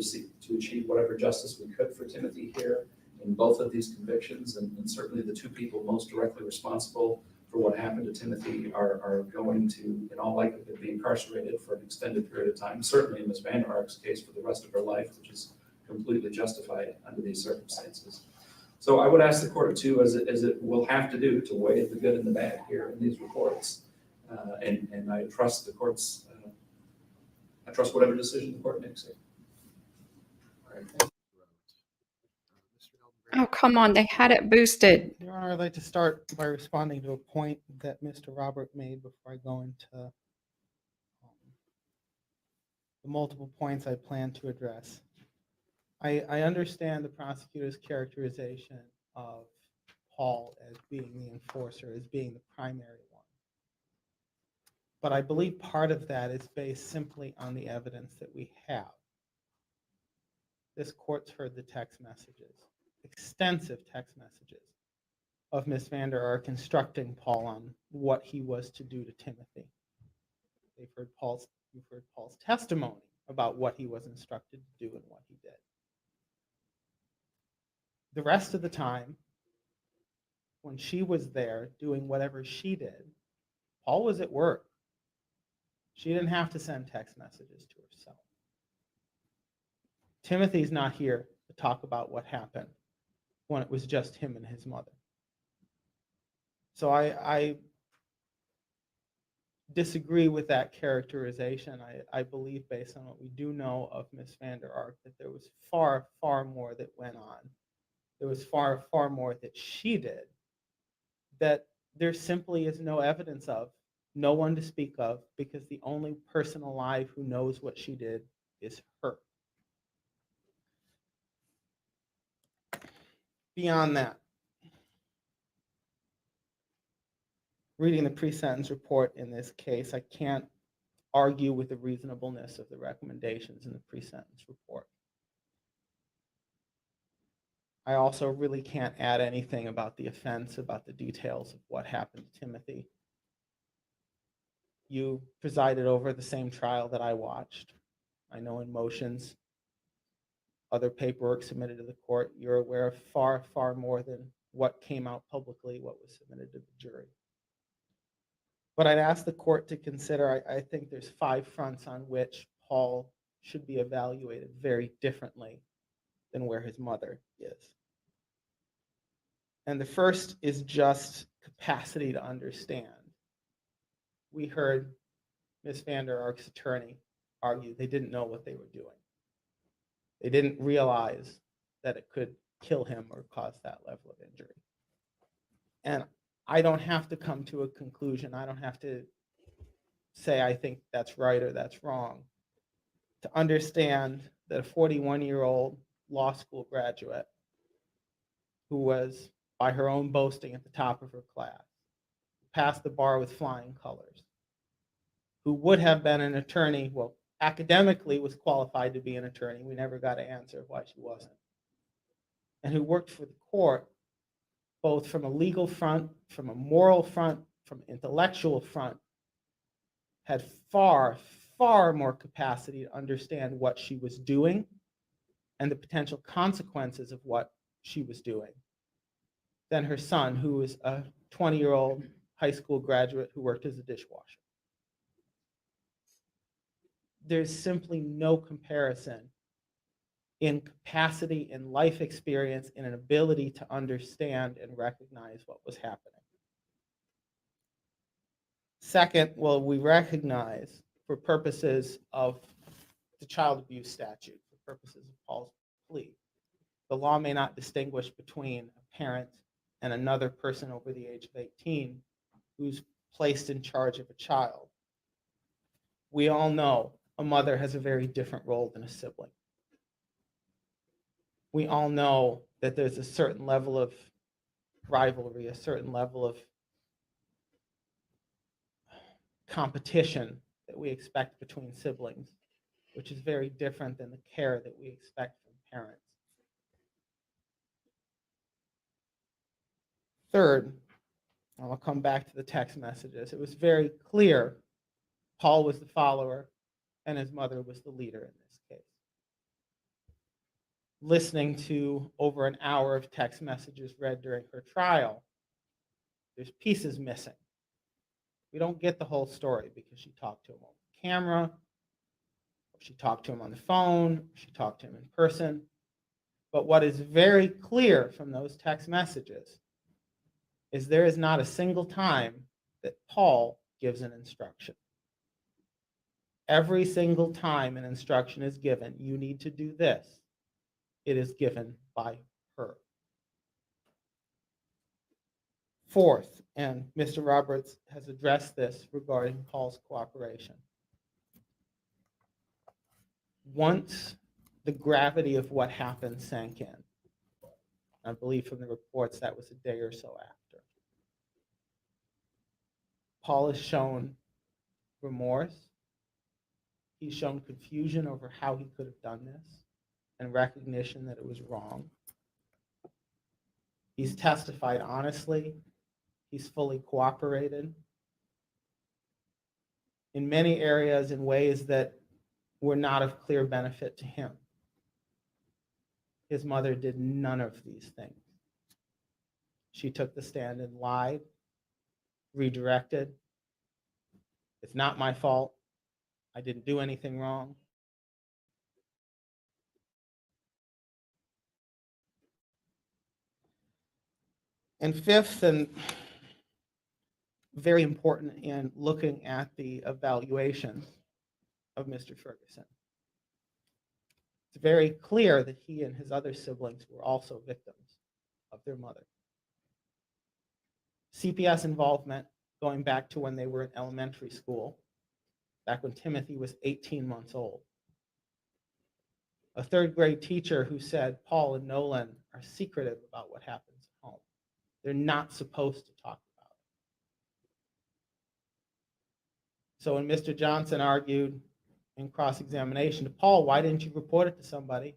S2: achieve whatever justice we could for Timothy here in both of these convictions, and certainly the two people most directly responsible for what happened to Timothy are going to, in all likelihood, be incarcerated for an extended period of time, certainly in Ms. Vander Ark's case for the rest of her life, which is completely justified under these circumstances. So I would ask the court too, as it will have to do, to weigh the good and the bad here in these reports. And I trust the court's, I trust whatever decision the court makes here.
S4: All right, thank you, Robert. Mr.
S1: Oh,
S4: Elton
S1: come on, they had it boosted.
S6: Your Honor, I'd like to start by responding to a point that Mr. Robert made before I go into the multiple points I plan to address. I understand the prosecutor's characterization of Paul as being the enforcer, as being the primary one. But I believe part of that is based simply on the evidence that we have. This court's heard the text messages, extensive text messages of Ms. Vander Ark instructing Paul on what he was to do to Timothy. You've heard Paul's testimony about what he was instructed to do and what he did. The rest of the time, when she was there doing whatever she did, Paul was at work. She didn't have to send text messages to herself. Timothy's not here to talk about what happened when it was just him and his mother. So I disagree with that characterization. I believe, based on what we do know of Ms. Vander Ark, that there was far, far more that went on. There was far, far more that she did that there simply is no evidence of, no one to speak of, because the only person alive who knows what she did is her. Beyond that, reading the pre-sentence report in this case, I can't argue with the reasonableness of the recommendations in the pre-sentence report. I also really can't add anything about the offense, about the details of what happened to Timothy. You presided over the same trial that I watched. I know in motions, other paperwork submitted to the court, you're aware of far, far more than what came out publicly, what was submitted to the jury. But I'd ask the court to consider, I think there's 5 fronts on which Paul should be evaluated very differently than where his mother is. And the first is just capacity to understand. We heard Ms. Vander Ark's attorney argue they didn't know what they were doing. They didn't realize that it could kill him or cause that level of injury. And I don't have to come to a conclusion. I don't have to say I think that's right or that's wrong to understand that a 41-year-old law school graduate who was, by her own boasting, at the top of her class, passed the bar with flying colors, who would have been an attorney, well, academically was qualified to be an attorney. We never got an answer why she wasn't. And who worked for the court, both from a legal front, from a moral front, from an intellectual front, had far, far more capacity to understand what she was doing and the potential consequences of what she was doing than her son, who was a 20-year-old high school graduate who worked as a dishwasher. There's simply no comparison in capacity, in life experience, in an ability to understand and recognize what was happening. Second, well, we recognize for purposes of the child abuse statute, for purposes of Paul's plea, the law may not distinguish between a parent and another person over the age of 18 who's placed in charge of a child. We all know a mother has a very different role than a sibling. We all know that there's a certain level of rivalry, a certain level of competition that we expect between siblings, which is very different than the care that we expect from parents. Third, I'll come back to the text messages. It was very clear Paul was the follower and his mother was the leader in this case. Listening to over an hour of text messages read during her trial, there's pieces missing. We don't get the whole story because she talked to him on camera, or she talked to him on the phone, or she talked to him in person. But what is very clear from those text messages is there is not a single time that Paul gives an instruction. Every single time an instruction is given, you need to do this, it is given by her. Fourth, and Mr. Roberts has addressed this regarding Paul's cooperation. Once the gravity of what happened sank in, I believe from the reports that was a day or so after, Paul has shown remorse. He's shown confusion over how he could have done this and recognition that it was wrong. He's testified honestly. He's fully cooperated in many areas in ways that were not of clear benefit to him. His mother did none of these things. She took the stand and lied, redirected. It's not my fault. I didn't do anything wrong. And fifth, and very important in looking at the evaluation of Mr. Ferguson, it's very clear that he and his other siblings were also victims of their mother. CPS involvement going back to when they were in elementary school, back when Timothy was 18 months old. A third grade teacher who said Paul and Nolan are secretive about what happens at home. They're not supposed to talk about it. So when Mr. Johnson argued in cross-examination to Paul, why didn't you report it to somebody?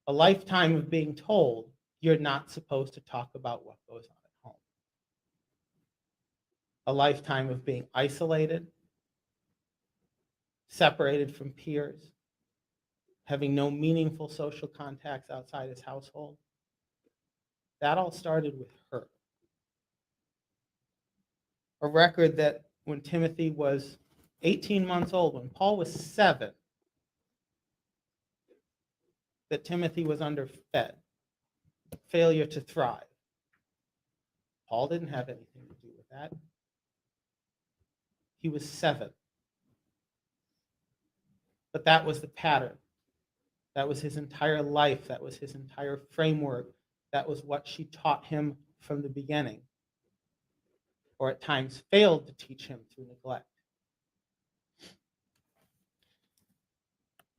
S6: A lifetime of being told you're not supposed to talk about what goes on at home. A lifetime of being isolated, separated from peers, having no meaningful social contacts outside his household. That all started with her. A record that when Timothy was 18 months old, when Paul was 7, that Timothy was underfed, failure to thrive. Paul didn't have anything to do with that. He was 7. But that was the pattern. That was his entire life. That was his entire framework. That was what she taught him from the beginning, or at times failed to teach him through neglect.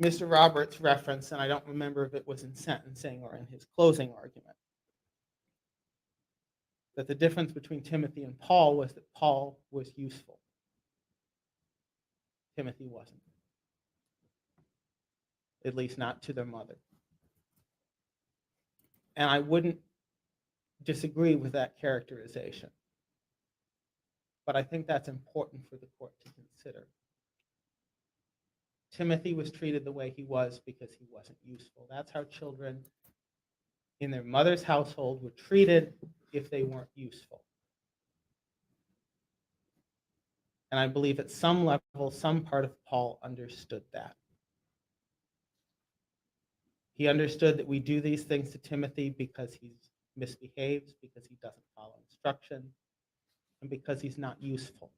S6: Mr. Roberts referenced, and I don't remember if it was in sentencing or in his closing argument, that the difference between Timothy and Paul was that Paul was useful. Timothy wasn't. At least not to their mother. And I wouldn't disagree with that characterization. But I think that's important for the court to consider. Timothy was treated the way he was because he wasn't useful. That's how children in their mother's household were treated if they weren't useful. And I believe at some level, some part of Paul understood that. He understood that we do these things to Timothy because he misbehaves, because he doesn't follow instruction, and because he's not useful.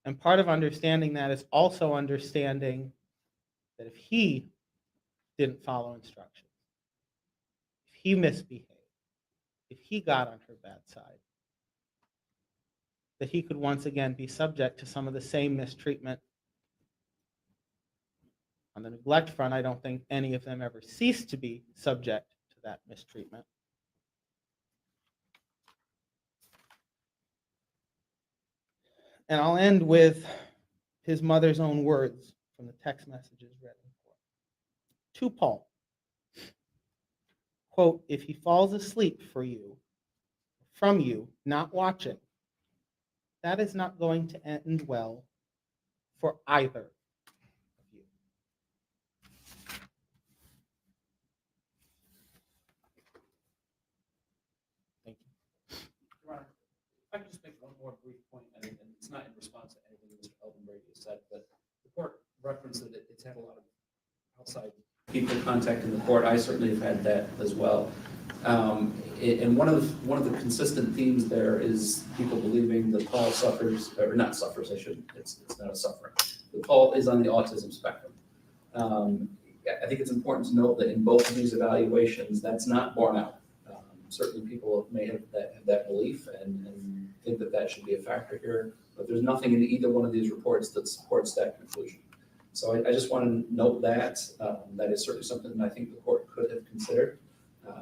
S6: And part of understanding that is also understanding that if he didn't follow instructions, if he misbehaved, if he got on her bad side, that he could once again be subject to some of the same mistreatment. On the neglect front, I don't think any of them ever ceased to be subject to that mistreatment. And I'll end with his mother's own words from the text messages read in court. To Paul, quote, if he falls asleep from you, not watching, that is not going to end well for either of you. Thank you.
S2: Your Honor, if I could just make one more brief point, and it's not in response to anything Mr. Elvin Brady has said, but the court referenced that it's had a lot of outside people contacting the court. I certainly have had that as well. And one of the consistent themes there is people believing that Paul suffers, or not suffers, it's not a suffering. That Paul is on the autism spectrum. I think it's important to note that in both of these evaluations, that's not borne out. Certainly people may have that belief and think that that should be a factor here, but there's nothing in either one of these reports that supports that conclusion. So I just want to note that. That is certainly something that I think the court could have considered,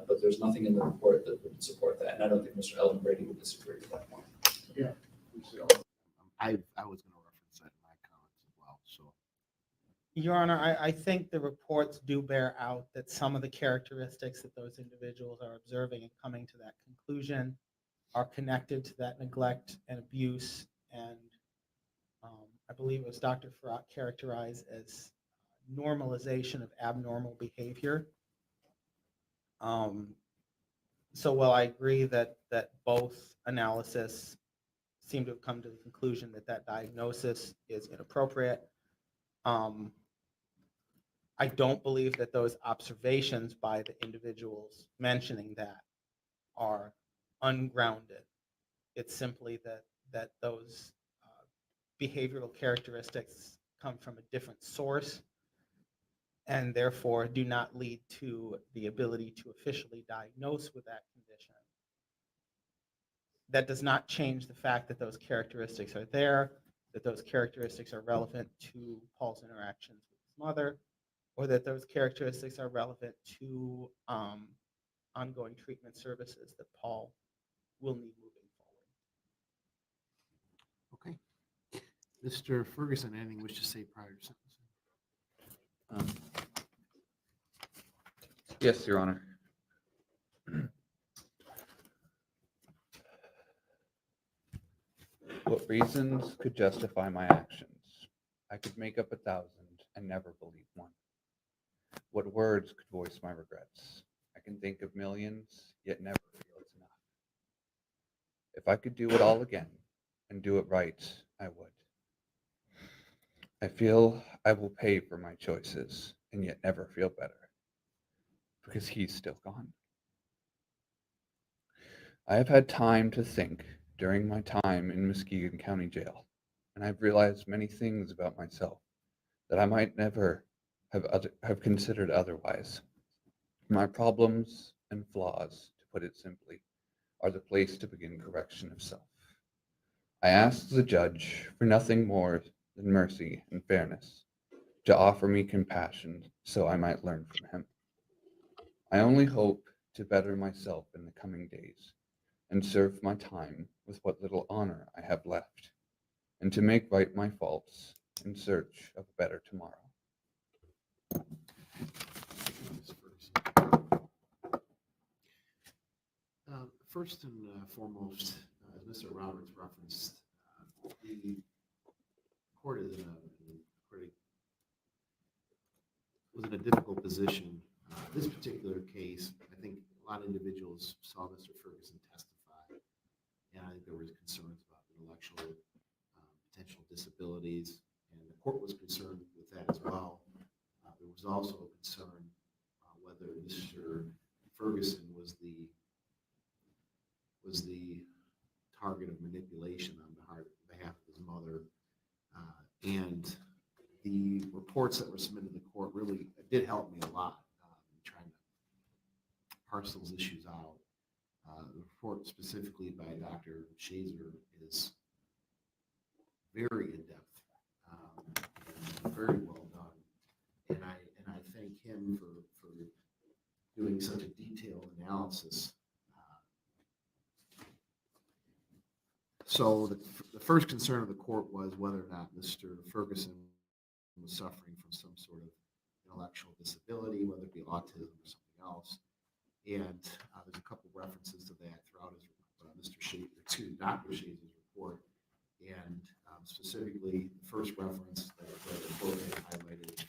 S2: but there's nothing in the report that would support that, and I don't think Mr. Elvin Brady would disagree with that point.
S4: Yeah. I was going to reference that in my comments as well, so.
S6: Your Honor, I think the reports do bear out that some of the characteristics that those individuals are observing and coming to that conclusion are connected to that neglect and abuse, and I believe it was Dr. Farrat characterized as normalization of abnormal behavior. So while I agree that both analysis seem to have come to the conclusion that that diagnosis is inappropriate, I don't believe that those observations by the individuals mentioning that are ungrounded. It's simply that those behavioral characteristics come from a different source and therefore do not lead to the ability to officially diagnose with that condition. That does not change the fact that those characteristics are there, that those characteristics are relevant to Paul's interactions with his mother, or that those characteristics are relevant to ongoing treatment services that Paul will need moving forward.
S4: Okay. Mr. Ferguson, anything you wish to say prior to sentencing?
S5: Yes, Your Honor. What reasons could justify my actions? I could make up 1,000 and never believe one. What words could voice my regrets? I can think of millions, yet never feel it's enough. If I could do it all again and do it right, I would. I feel I will pay for my choices and yet never feel better because he's still gone. I have had time to think during my time in Muskegon County Jail, and I've realized many things about myself that I might never have considered otherwise. My problems and flaws, to put it simply, are the place to begin correction of self. I asked the judge for nothing more than mercy and fairness, to offer me compassion so I might learn from him. I only hope to better myself in the coming days and serve my time with what little honor I have left, and to make right my faults in search of a better tomorrow.
S4: First and foremost, as Mr. Roberts referenced, the court was in a difficult position. This particular case, I think a lot of individuals saw Mr. Ferguson testify, and I think there was concerns about intellectual potential disabilities, and the court was concerned with that as well. there was also a concern whether Mr. Ferguson was the target of manipulation on behalf of his mother. And the reports that were submitted to the court really did help me a lot in trying to parse those issues out. The report specifically by Dr. Shazer is very in-depth and very well done. And I thank him for doing such a detailed analysis. So the first concern of the court was whether or not Mr. Ferguson was suffering from some sort of intellectual disability, whether it be autism or something else. And there's a couple references to that throughout his Dr. Shazer's report. And specifically, the first reference that the court had highlighted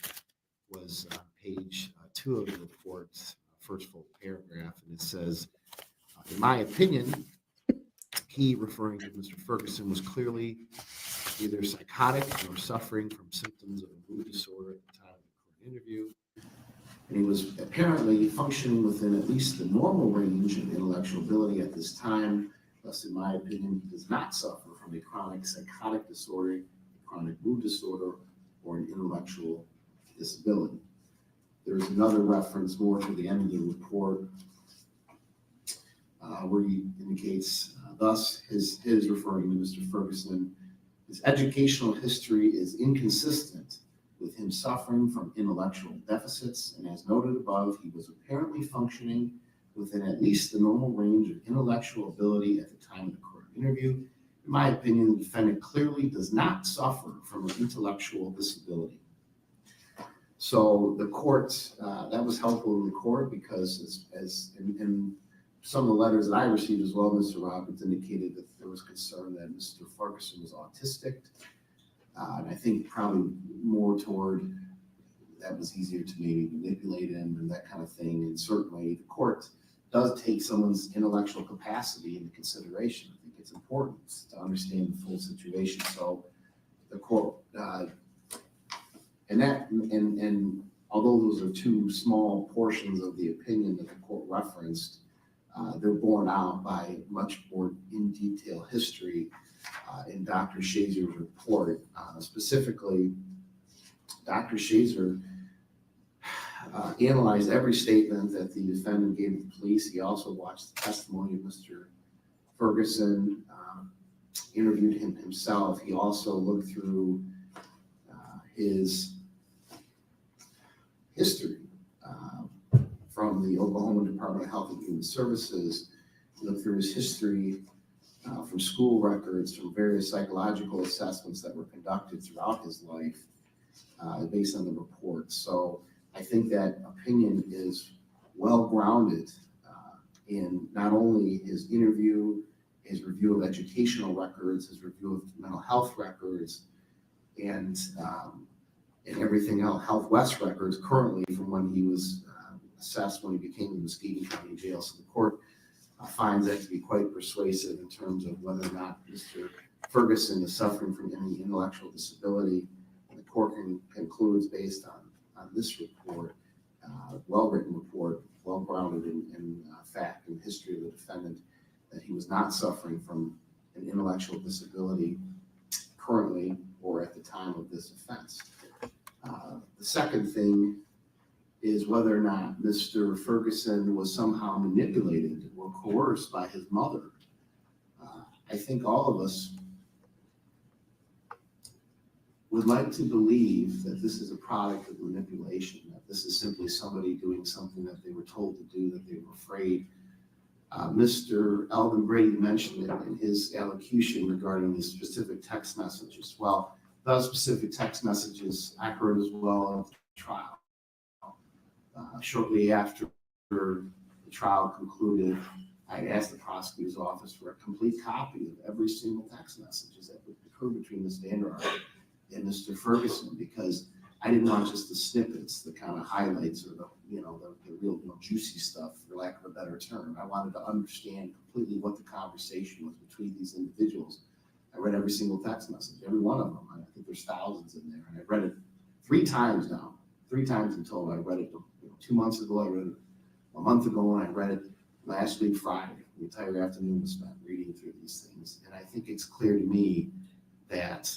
S4: was on page 2 of the report's first full paragraph, and it says, in my opinion, he, referring to Mr. Ferguson, was clearly either psychotic or suffering from symptoms of a mood disorder at the time of the court interview. And he was apparently functioning within at least the normal range of intellectual ability at this time. Thus, in my opinion, he does not suffer from a chronic psychotic disorder, a chronic mood disorder, or an intellectual disability. There's another reference more to the end of the report where he indicates, thus, his referring to Mr. Ferguson, his educational history is inconsistent with him suffering from intellectual deficits, and as noted above, he was apparently functioning within at least the normal range of intellectual ability at the time of the court interview. In my opinion, the defendant clearly does not suffer from an intellectual disability. So the court, that was helpful in the court because as in some of the letters that I received as well, Mr. Roberts indicated that there was concern that Mr. Ferguson was autistic. And I think probably more toward that was easier to maybe manipulate him and that kind of thing. And certainly the court does take someone's intellectual capacity into consideration. I think it's important to understand the full situation. So the court, and although those are two small portions of the opinion that the court referenced, they're borne out by much more in detail history in Dr. Shazer's report. Specifically, Dr. Shazer analyzed every statement that the defendant gave to the police. He also watched the testimony of Mr. Ferguson, interviewed him himself. He also looked through his history from the Oklahoma Department of Health and Human Services. He looked through his history from school records, from various psychological assessments that were conducted throughout his life based on the reports. So I think that opinion is well grounded in not only his interview, his review of educational records, his review of mental health records, and everything else, Health West records currently from when he was assessed when he became in Muskegon County Jail. So the court finds that to be quite persuasive in terms of whether or not Mr. Ferguson is suffering from any intellectual disability. And the court concludes based on this report, well-written report, well-grounded in fact and history of the defendant, that he was not suffering from an intellectual disability currently or at the time of this offense. The second thing is whether or not Mr. Ferguson was somehow manipulated or coerced by his mother. I think all of us would like to believe that this is a product of manipulation, that this is simply somebody doing something that they were told to do, that they were afraid. Mr. Alvin Brady mentioned it in his allocution regarding the specific text messages. Well, those specific text messages I heard as well at the trial. Shortly after the trial concluded, I asked the prosecutor's office for a complete copy of every single text messages that would occur between Ms. Vanderark and Mr. Ferguson, because I didn't want just the snippets, the kind of highlights, or the real juicy stuff, for lack of a better term. I wanted to understand completely what the conversation was between these individuals. I read every single text message, every one of them. I think there's thousands in there, and I've read it 3 times now, 3 times in total. I read it 2 months ago, I read it a month ago, and I read it last week Friday. The entire afternoon was spent reading through these things. And I think it's clear to me that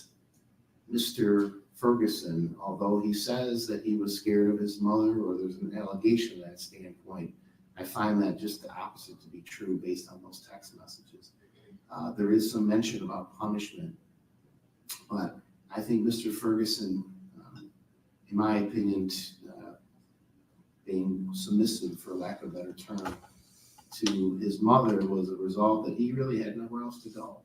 S4: Mr. Ferguson, although he says that he was scared of his mother, or there's an allegation of that standpoint, I find that just the opposite to be true based on those text messages. There is some mention about punishment, but I think Mr. Ferguson, in my opinion, being submissive, for lack of a better term, to his mother was a result that he really had nowhere else to go.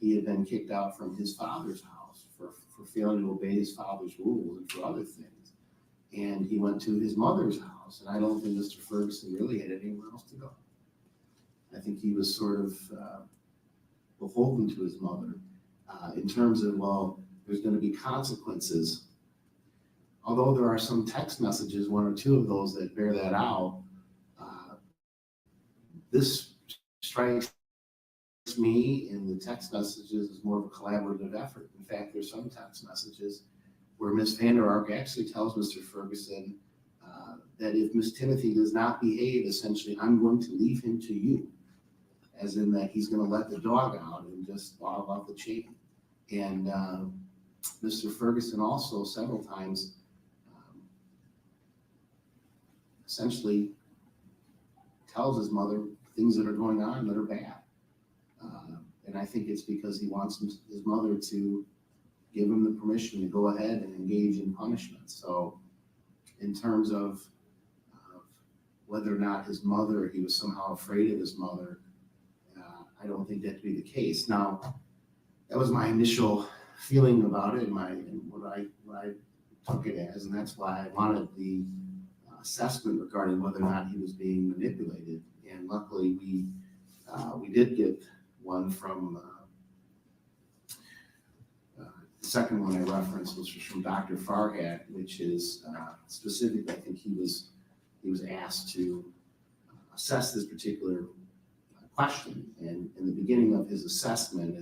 S4: He had been kicked out from his father's house for failing to obey his father's rules and for other things. And he went to his mother's house, and I don't think Mr. Ferguson really had anywhere else to go. I think he was sort of beholden to his mother in terms of, well, there's going to be consequences. Although there are some text messages, 1 or 2 of those that bear that out, this strikes me in the text messages as more of a collaborative effort. In fact, there's some text messages where Ms. Vander Ark actually tells Mr. Ferguson that if Ms. Timothy does not behave, essentially, I'm going to leave him to you, as in that he's going to let the dog out and just log off the chain. And Mr. Ferguson also several times essentially tells his mother things that are going on that are bad. And I think it's because he wants his mother to give him the permission to go ahead and engage in punishment. So in terms of whether or not his mother, he was somehow afraid of his mother, I don't think that to be the case. Now, that was my initial feeling about it, and what I took it as, and that's why I wanted the assessment regarding whether or not he was being manipulated. And luckily, we did get one from the second one I referenced, which was from Dr. Farhat, which is specific. I think he was asked to assess this particular question, and in the beginning of his assessment,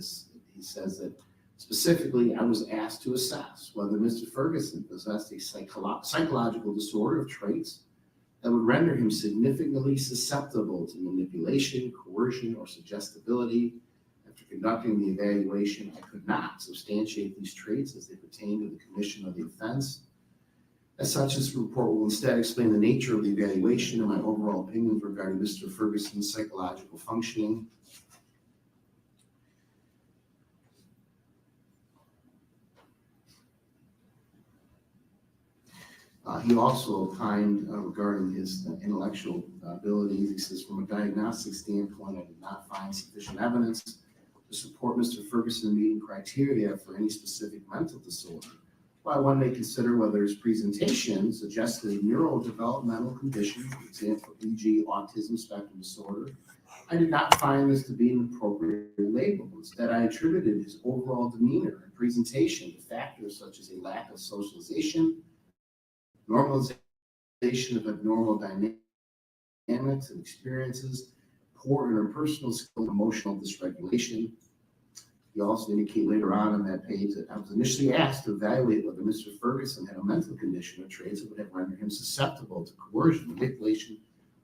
S4: he says that specifically, I was asked to assess whether Mr. Ferguson possessed a psychological disorder of traits that would render him significantly susceptible to manipulation, coercion, or suggestibility. After conducting the evaluation, I could not substantiate these traits as they pertain to the commission of the offense. As such, this report will instead explain the nature of the evaluation and my overall opinions regarding Mr. Ferguson's psychological functioning. He also opined regarding his intellectual abilities. He says, from a diagnostic standpoint, I did not find sufficient evidence to support Mr. Ferguson meeting criteria for any specific mental disorder. While one may consider whether his presentation suggested a neurodevelopmental condition, for example, e.g. autism spectrum disorder, I did not find this to be an appropriate label. Instead, I attributed his overall demeanor and presentation to factors such as a lack of socialization, normalization of abnormal dynamics and experiences, poor interpersonal skill, emotional dysregulation. He also indicated later on that page that I was initially asked to evaluate whether Mr. Ferguson had a mental condition or traits that would have rendered him susceptible to coercion, manipulation,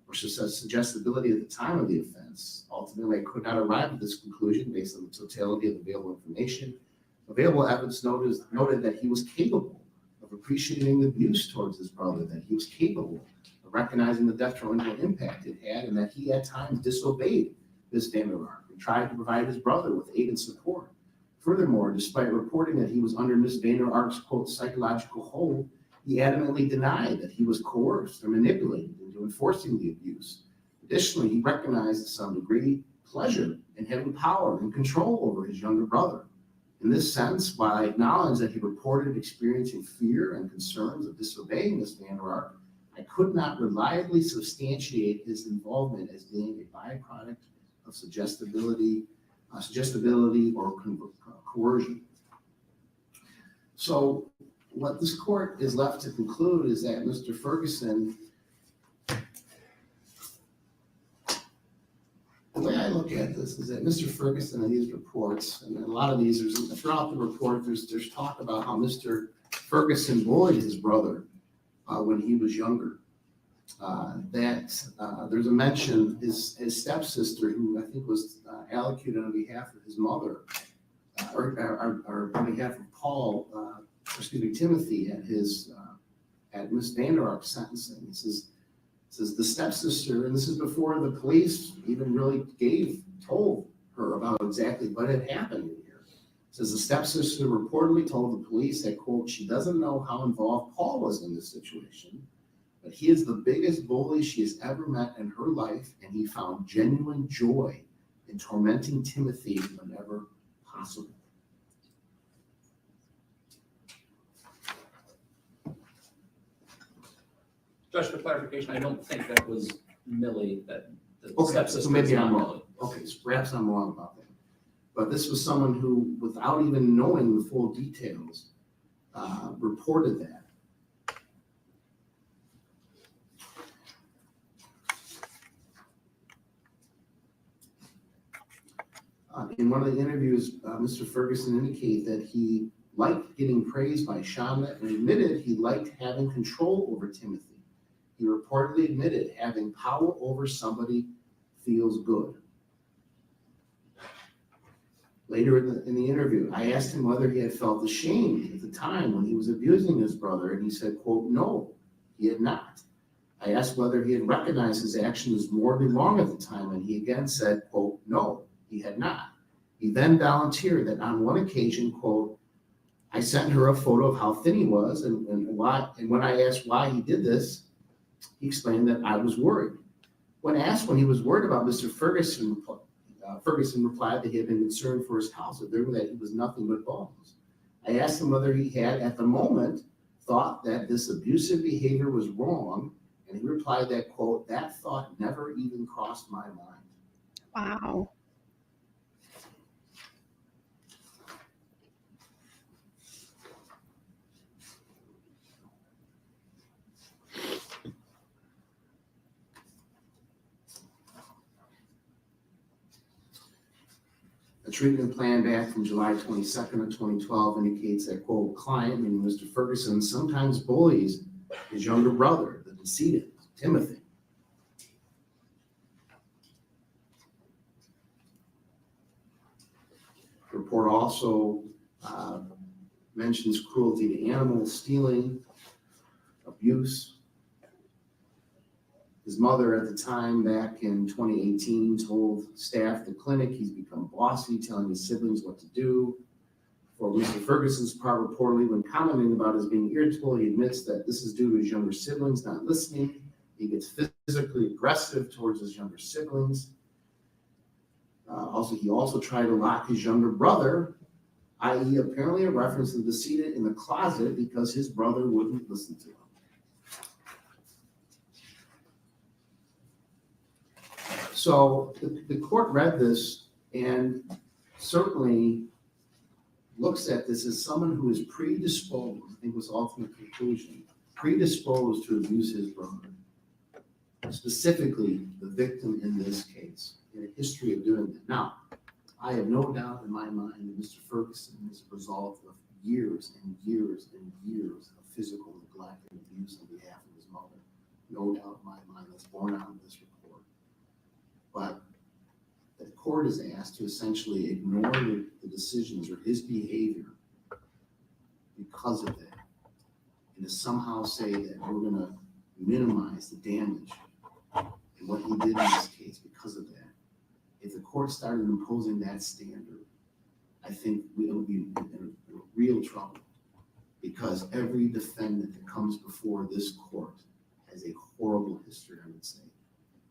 S4: or suggestibility at the time of the offense. Ultimately, I could not arrive at this conclusion based on the totality of available information. Available evidence noted that he was capable of appreciating the abuse towards his brother, that he was capable of recognizing the detrimental impact it had, and that he at times disobeyed Ms. Vander Ark and tried to provide his brother with aid and support. Furthermore, despite reporting that he was under Ms. Vander Ark's, quote, psychological hold, he adamantly denied that he was coerced or manipulated into enforcing the abuse. Additionally, he recognized to some degree pleasure in having power and control over his younger brother. In this sense, while I acknowledge that he reported experiencing fear and concerns of disobeying Ms. Vander Ark, I could not reliably substantiate his involvement as being a byproduct of suggestibility or coercion. So what this court is left to conclude is that Mr. Ferguson, the way I look at this is that Mr. Ferguson in these reports, and a lot of these, throughout the report, there's talk about how Mr. Ferguson bullied his brother when he was younger. There's a mention, his stepsister, who I think was allocated on behalf of his mother, or on behalf of Paul, Timothy, at Miss Vander Ark's sentencing. It says the stepsister, and this is before the police even really told her about exactly what had happened in here. It says the stepsister reportedly told the police that, quote, she doesn't know how involved Paul was in this situation, but he is the biggest bully she has ever met in her life, and he found genuine joy in tormenting Timothy whenever possible.
S2: Judge, for clarification, I don't think that was Millie, that the
S4: Okay,
S2: stepsister.
S4: so maybe
S2: is not
S4: I'm wrong.
S2: Millie.
S4: Okay, so perhaps I'm wrong about that. But this was someone who, without even knowing the full details, reported that. In one of the interviews, Mr. Ferguson indicated that he liked getting praised by Shanda and admitted he liked having control over Timothy. He reportedly admitted having power over somebody feels good. Later in the interview, I asked him whether he had felt ashamed at the time when he was abusing his brother, and he said, quote, no, he had not. I asked whether he had recognized his action as morally wrong at the time, and he again said, quote, no, he had not. He then volunteered that on one occasion, quote, I sent her a photo of how thin he was, and when I asked why he did this, he explained that I was worried. When asked when he was worried about Mr. Ferguson, Ferguson replied that he had been concerned for his house, observing that he was nothing but bones. I asked him whether he had, at the moment, thought that this abusive behavior was wrong, and he replied that, quote, that thought never even crossed my mind.
S1: Wow.
S4: A treatment plan back from July 22nd of 2012 indicates that, quote, client, meaning Mr. Ferguson, sometimes bullies his younger brother, the decedent, Timothy. The report also mentions cruelty to animals, stealing, abuse. His mother at the time, back in 2018, told staff at the clinic he's become bossy, telling his siblings what to do. For Mr. Ferguson's part, reportedly, when commenting about his being irritable, he admits that this is due to his younger siblings not listening. He gets physically aggressive towards his younger siblings. He also tried to lock his younger brother, i.e. apparently a reference to the decedent, in the closet because his brother wouldn't listen to him. So the court read this and certainly looks at this as someone who is predisposed, I think was the ultimate conclusion, predisposed to abuse his brother, specifically the victim in this case, in a history of doing that. Now, I have no doubt in my mind that Mr. Ferguson is a result of years and years and years of physical neglect and abuse on behalf of his mother. No doubt in my mind that's borne out in this report. But the court is asked to essentially ignore the decisions or his behavior because of that, and to somehow say that we're going to minimize the damage and what he did in this case because of that. If the court started imposing that standard, I think we'll be in real trouble, because every defendant that comes before this court has a horrible history, I would say.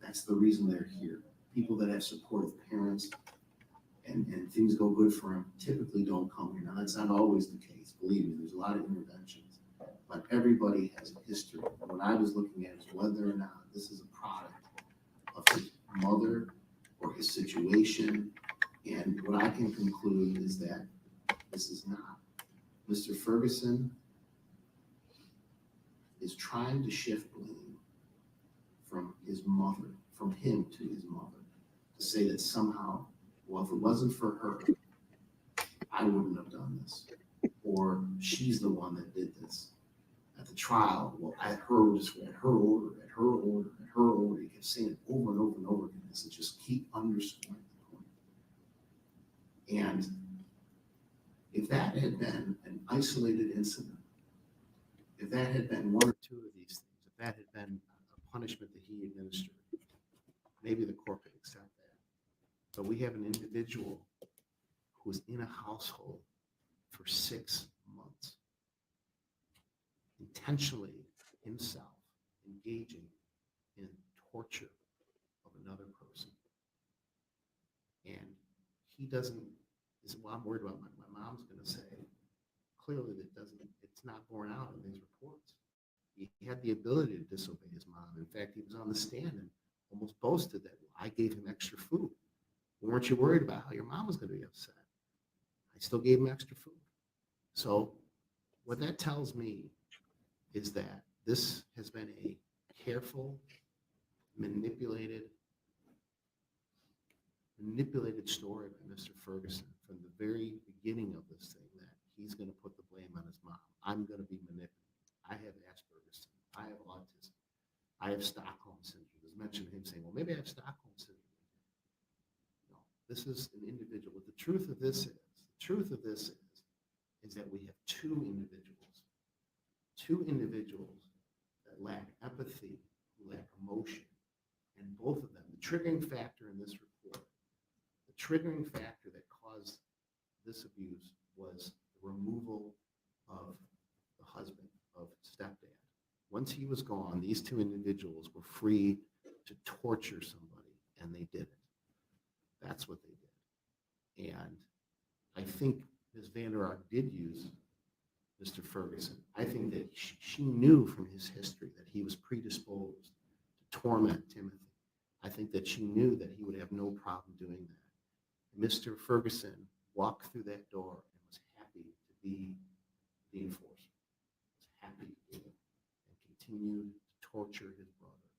S4: That's the reason they're here. People that have supportive parents and things go good for them typically don't come here. Now, that's not always the case. Believe me, there's a lot of interventions, but everybody has a history. And what I was looking at is whether or not this is a product of his mother or his situation. And what I can conclude is that this is not. Mr. Ferguson is trying to shift blame from his mother, from him to his mother, to say that somehow, well, if it wasn't for her, I wouldn't have done this. or she's the one that did this. At the trial, well, at her order, at her order, at her order, at her order. You kept saying it over and over and over again. This is just keep underscoring the point. And if that had been an isolated incident, if that had been one or two of these things, if that had been a punishment that he administered, maybe the court could accept that. But we have an individual who was in a household for 6 months, intentionally himself engaging in torture of another person. And he doesn't, is well, I'm worried about my mom's going to say, clearly it's not borne out in these reports. He had the ability to disobey his mom. In fact, he was on the stand and almost boasted that, well, I gave him extra food. Well, weren't you worried about how your mom was going to be upset? I still gave him extra food. So what that tells me is that this has been a careful, manipulated story by Mr. Ferguson from the very beginning of this thing, that he's going to put the blame on his mom. I'm going to be manipulated. I have Asperger's. I have autism. I have Stockholm syndrome. There's mention of him saying, well, maybe I have Stockholm syndrome. No, this is an individual. What the truth of this is that we have two individuals that lack empathy, who lack emotion, and both of them, the triggering factor in this report, the triggering factor that caused this abuse was the removal of the husband, of stepdad. Once he was gone, these two individuals were free to torture somebody, and they did it. That's what they did. And I think Ms. Vander Ark did use Mr. Ferguson. I think that she knew from his history that he was predisposed to torment Timothy. I think that she knew that he would have no problem doing that. Mr. Ferguson walked through that door and was happy to be the enforcer, was happy to do it, and continued to torture his brother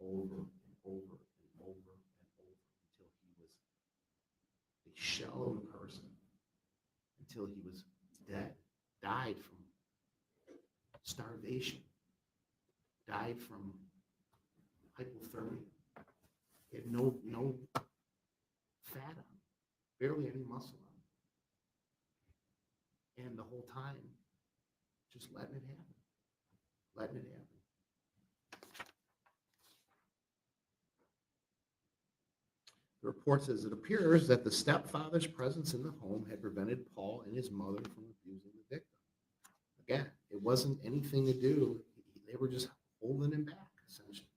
S4: over and over and over and over until he was a shell of a person, until he was dead, died from starvation, died from hypothermia. He had no fat on him, barely any muscle on him. And the whole time, just letting it happen. The report says it appears that the stepfather's presence in the home had prevented Paul and his mother from abusing the victim. Again, it wasn't anything to do, they were just holding him back, essentially.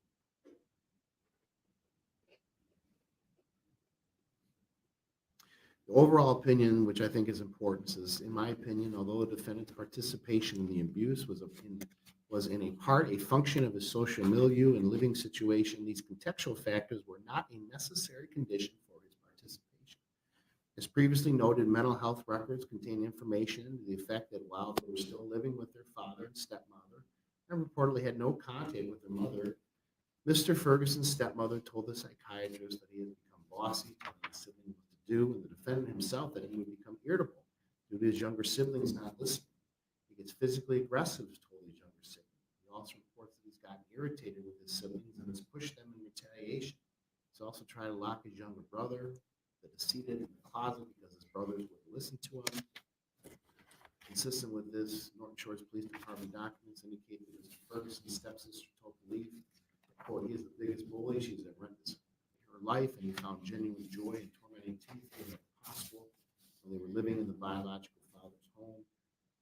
S4: The overall opinion, which I think is important, is, in my opinion, although the defendant's participation in the abuse was in a part a function of his social milieu and living situation, these contextual factors were not a necessary condition for his participation. As previously noted, mental health records contain information to the effect that while they were still living with their father and stepmother, and reportedly had no contact with their mother, Mr. Ferguson's stepmother told the psychiatrist that he had become bossy, telling his siblings what to do, and the defendant himself that he would become irritable due to his younger siblings not listening. He gets physically aggressive, told his younger siblings. He also reports that he's gotten irritated with his siblings and has pushed them in retaliation. He's also tried to lock his younger brother, the decedent, in the closet because his brothers wouldn't listen to him. Consistent with this, Norton Shores Police Department documents indicate that Mr. Ferguson's stepsister told police, quote, he is the biggest bully she's ever witnessed in her life, and he found genuine joy in tormenting Timothy whenever possible when they were living in the biological father's home.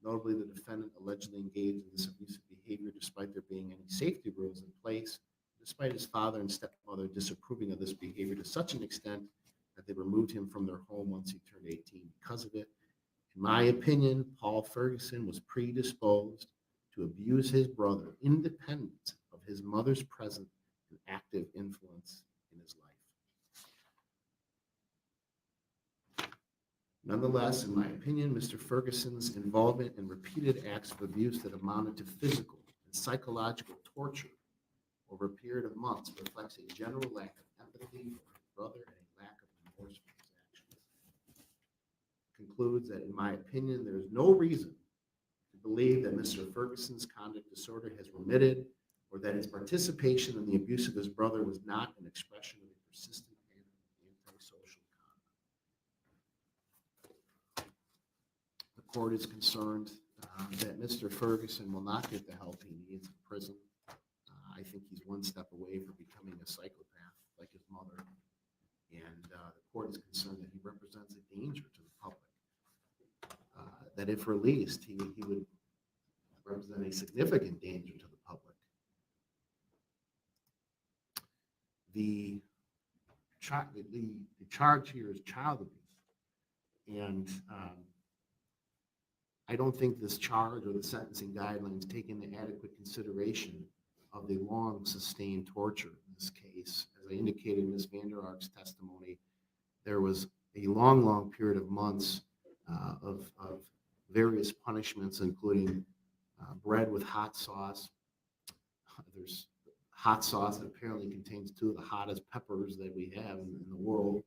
S4: Notably, the defendant allegedly engaged in this abusive behavior despite there being any safety rules in place, despite his father and stepmother disapproving of this behavior to such an extent that they removed him from their home once he turned 18 because of it. In my opinion, Paul Ferguson was predisposed to abuse his brother independent of his mother's present and active influence in his life. Nonetheless, in my opinion, Mr. Ferguson's involvement in repeated acts of abuse that amounted to physical and psychological torture over a period of months reflects a general lack of empathy for his brother and a lack of remorse for his actions. Concludes that, in my opinion, there is no reason believe that Mr. Ferguson's conduct disorder has remitted, or that his participation in the abuse of his brother was not an expression of a persistent pattern of antisocial conduct. The court is concerned that Mr. Ferguson will not get the help he needs in prison. I think he's one step away from becoming a psychopath like his mother. And the court is concerned that he represents a danger to the public. That if released, he would represent a significant danger to the public. The charge here is child abuse. And I don't think this charge or the sentencing guidelines take into adequate consideration of the long sustained torture in this case. As I indicated in Ms. Vander Ark's testimony, there was a long period of months of various punishments, including bread with hot sauce. There's hot sauce that apparently contains 2 of the hottest peppers that we have in the world.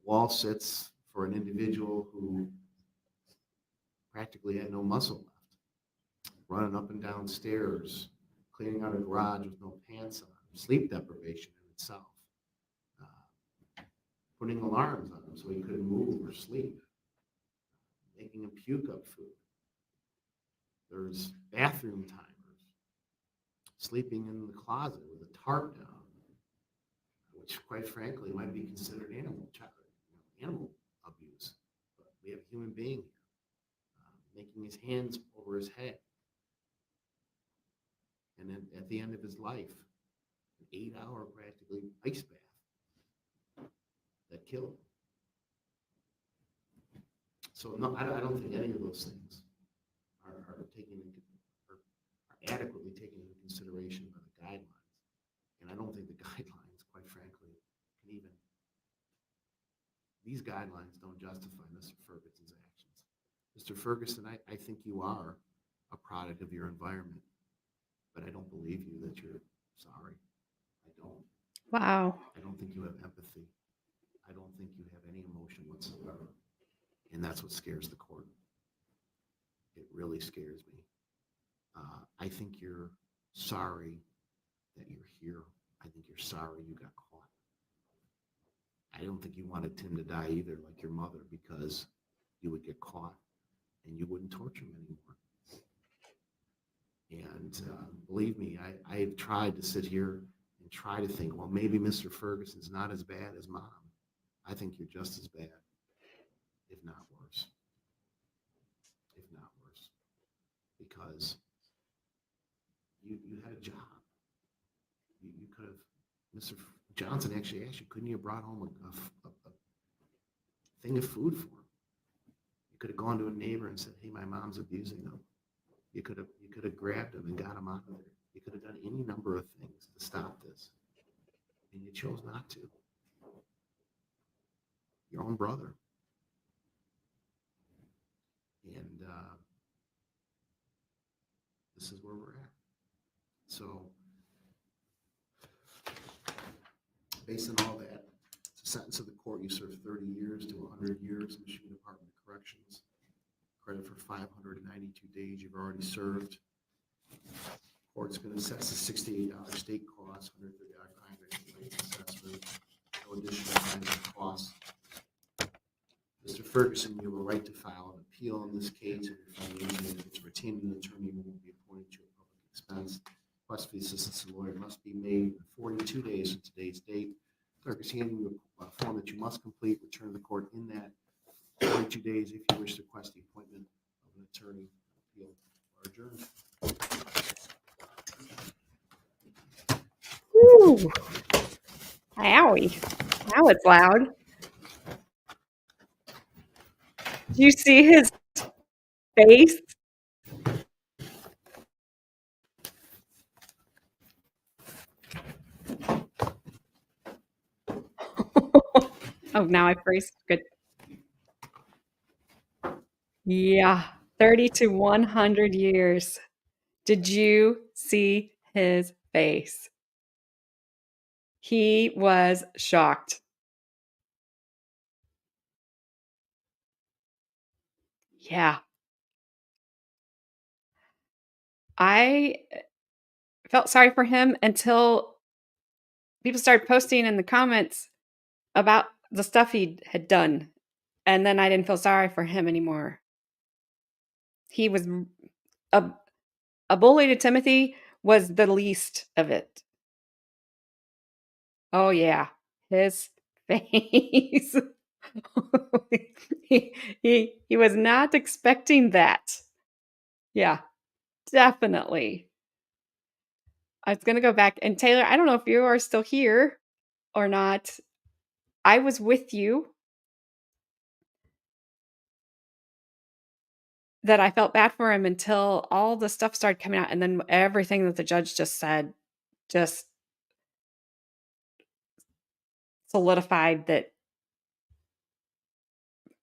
S4: Wall sits for an individual who practically had no muscle left, running up and down stairs, cleaning out a garage with no pants on, sleep deprivation in itself, putting alarms on him so he couldn't move or sleep, making him puke up food. There's bathroom timers, sleeping in the closet with a tarp down, which quite frankly might be considered animal abuse. But we have a human being here, making his hands over his head. And then at the end of his life, an 8-hour practically ice bath that killed him. So no, I don't think any of those things are adequately taken into consideration by the guidelines. And I don't think the guidelines, quite frankly, can even, these guidelines don't justify Mr. Ferguson's actions. Mr. Ferguson, I think you are a product of your environment, but I don't believe you that you're sorry. I don't.
S1: Wow.
S4: I don't think you have empathy. I don't think you have any emotion whatsoever. And that's what scares the court. It really scares me. I think you're sorry that you're here. I think you're sorry you got caught. I don't think you wanted Tim to die either, like your mother, because you would get caught and you wouldn't torture him anymore. And believe me, I've tried to sit here and try to think, well, maybe Mr. Ferguson's not as bad as Mom. I think you're just as bad, if not worse. If not worse. Because you had a job. You could have, Mr. Johnson actually asked you, couldn't you have brought home a thing of food for him? You could have gone to a neighbor and said, hey, my mom's abusing him. You could have grabbed him and got him out of there. You could have done any number of things to stop this. And you chose not to. Your own brother. And this is where we're at. So, based on all that, it's a sentence of the court. You serve 30 years to 100 years in Michigan Department of Corrections. Credit for 592 days you've already served. Court's going to assess a $68 state cost, $130 crime assessment, no additional kinds of costs. Mr. Ferguson, you have a right to file an appeal in this case. If you're finding that it's retained an attorney who will be appointed to a public expense. Request for the assistance of a lawyer must be made in 42 days from today's date. Clerk is handing you a form that you must complete. Return to the court in that 42 days if you wish to request the appointment of an attorney. Appeal or adjourned.
S1: Woo. Owie. Now it's loud. Do you see his face? Oh, now I freeze. Good. Yeah, 30 to 100 years. Did you see his face? He was shocked. Yeah. I felt sorry for him until people started posting in the comments about the stuff he had done, and then I didn't feel sorry for him anymore. He was a a bully to Timothy was the least of it. Oh, yeah. His face. He was not expecting that. Yeah, definitely. I was gonna go back and Taylor, I don't know if you are still here or not. I was with you that I felt bad for him until all the stuff started coming out, and then everything that the judge just said just solidified that,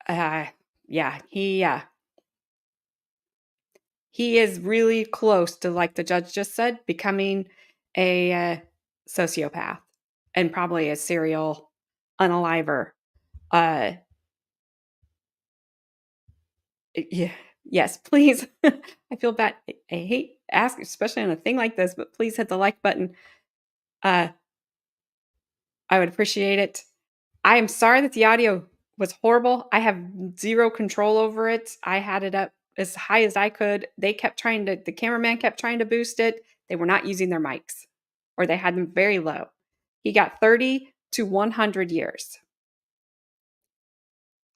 S1: uh, yeah, he is really close to, like the judge just said, becoming a, sociopath and probably a serial unaliver. Uh, yeah, yes, please. I feel bad. I hate asking, especially on a thing like this, but please hit the like button. Uh, I would appreciate it. I am sorry that the audio was horrible. I have zero control over it. I had it up as high as I could. The cameraman kept trying to boost it. They were not using their mics or they had them very low. He got 30 to 100 years.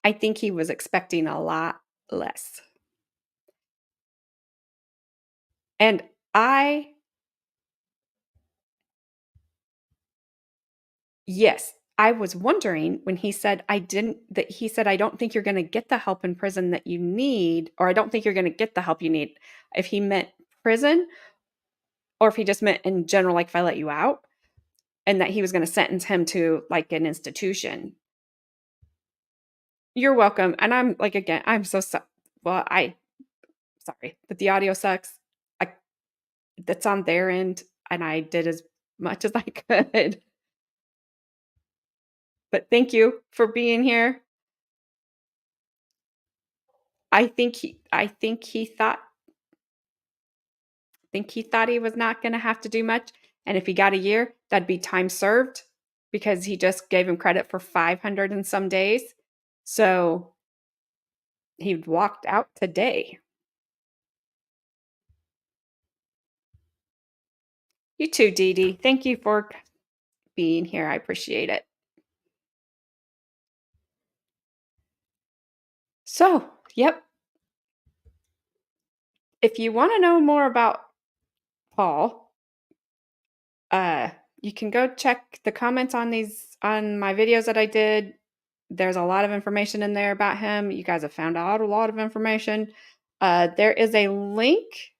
S1: I think he was expecting a lot less. And I, yes, I was wondering when he said, I don't think you're going to get the help in prison that you need, or I don't think you're going to get the help you need. If he meant prison or if he just meant in general, like if I let you out and that he was going to sentence him to like an institution. You're welcome. And I'm like, again, I'm so sorry. Well, sorry that the audio sucks. I, that's on their end. And I did as much as I could. But thank you for being here. I think he was not going to have to do much. And if he got a year, that'd be time served because he just gave him credit for 500 and some days. So he walked out today. You too, Dee Dee. Thank you for being here. I appreciate it. So, yep. If you want to know more about Paul, you can go check the comments on my videos that I did. There's a lot of information in there about him. You guys have found out a lot of information. There is a link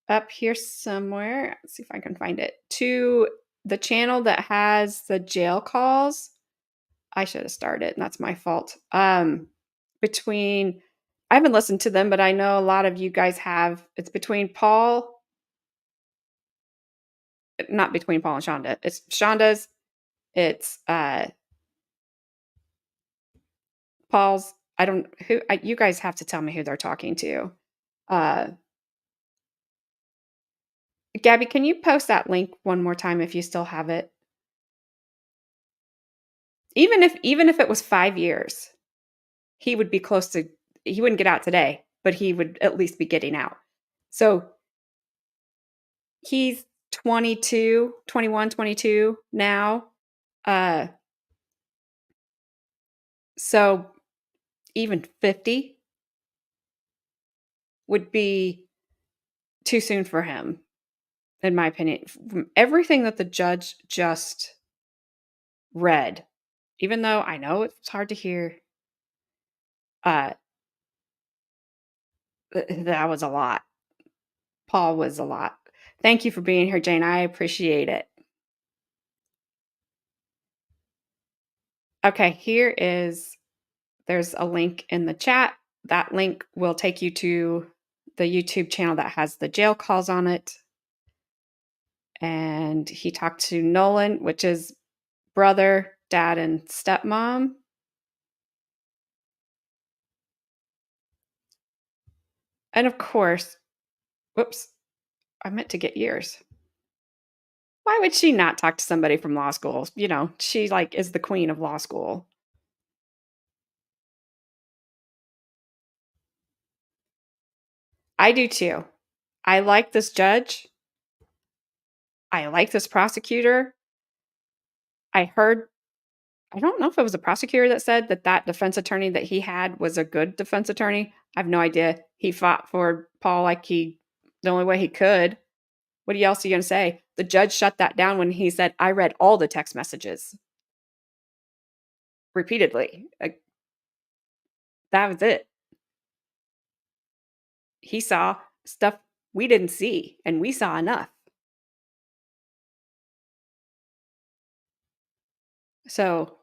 S1: up here somewhere. Let's see if I can find it to the channel that has the jail calls. I should have started, and that's my fault. I haven't listened to them, but I know a lot of you guys have. It's between Paul, not between Paul and Shanda. It's Shanda's. It's Paul's. You guys have to tell me who they're talking to. Gabby, can you post that link one more time if you still have it? Even if it was 5 years, he would be close to he wouldn't get out today, but he would at least be getting out. So he's 22, 21, 22 now. So even 50 would be too soon for him, in my opinion. From everything that the judge just read, even though I know it's hard to hear, uh, that was a lot. Paul was a lot. Thank you for being here, Jane. I appreciate it. Okay, there's a link in the chat. That link will take you to the YouTube channel that has the jail calls on it. And he talked to Nolan, which is brother, dad, and stepmom. And of course, whoops, I meant to get years. Why would she not talk to somebody from law school? You know, she like is the queen of law school. I do too. I like this judge. I like this prosecutor. I heard, I don't know if it was a prosecutor that said that that defense attorney that he had was a good defense attorney. I have no idea. He fought for Paul like the only way he could. What else are you going to say? The judge shut that down when he said, I read all the text messages repeatedly. That was it. He saw stuff we didn't see, and we saw enough. So,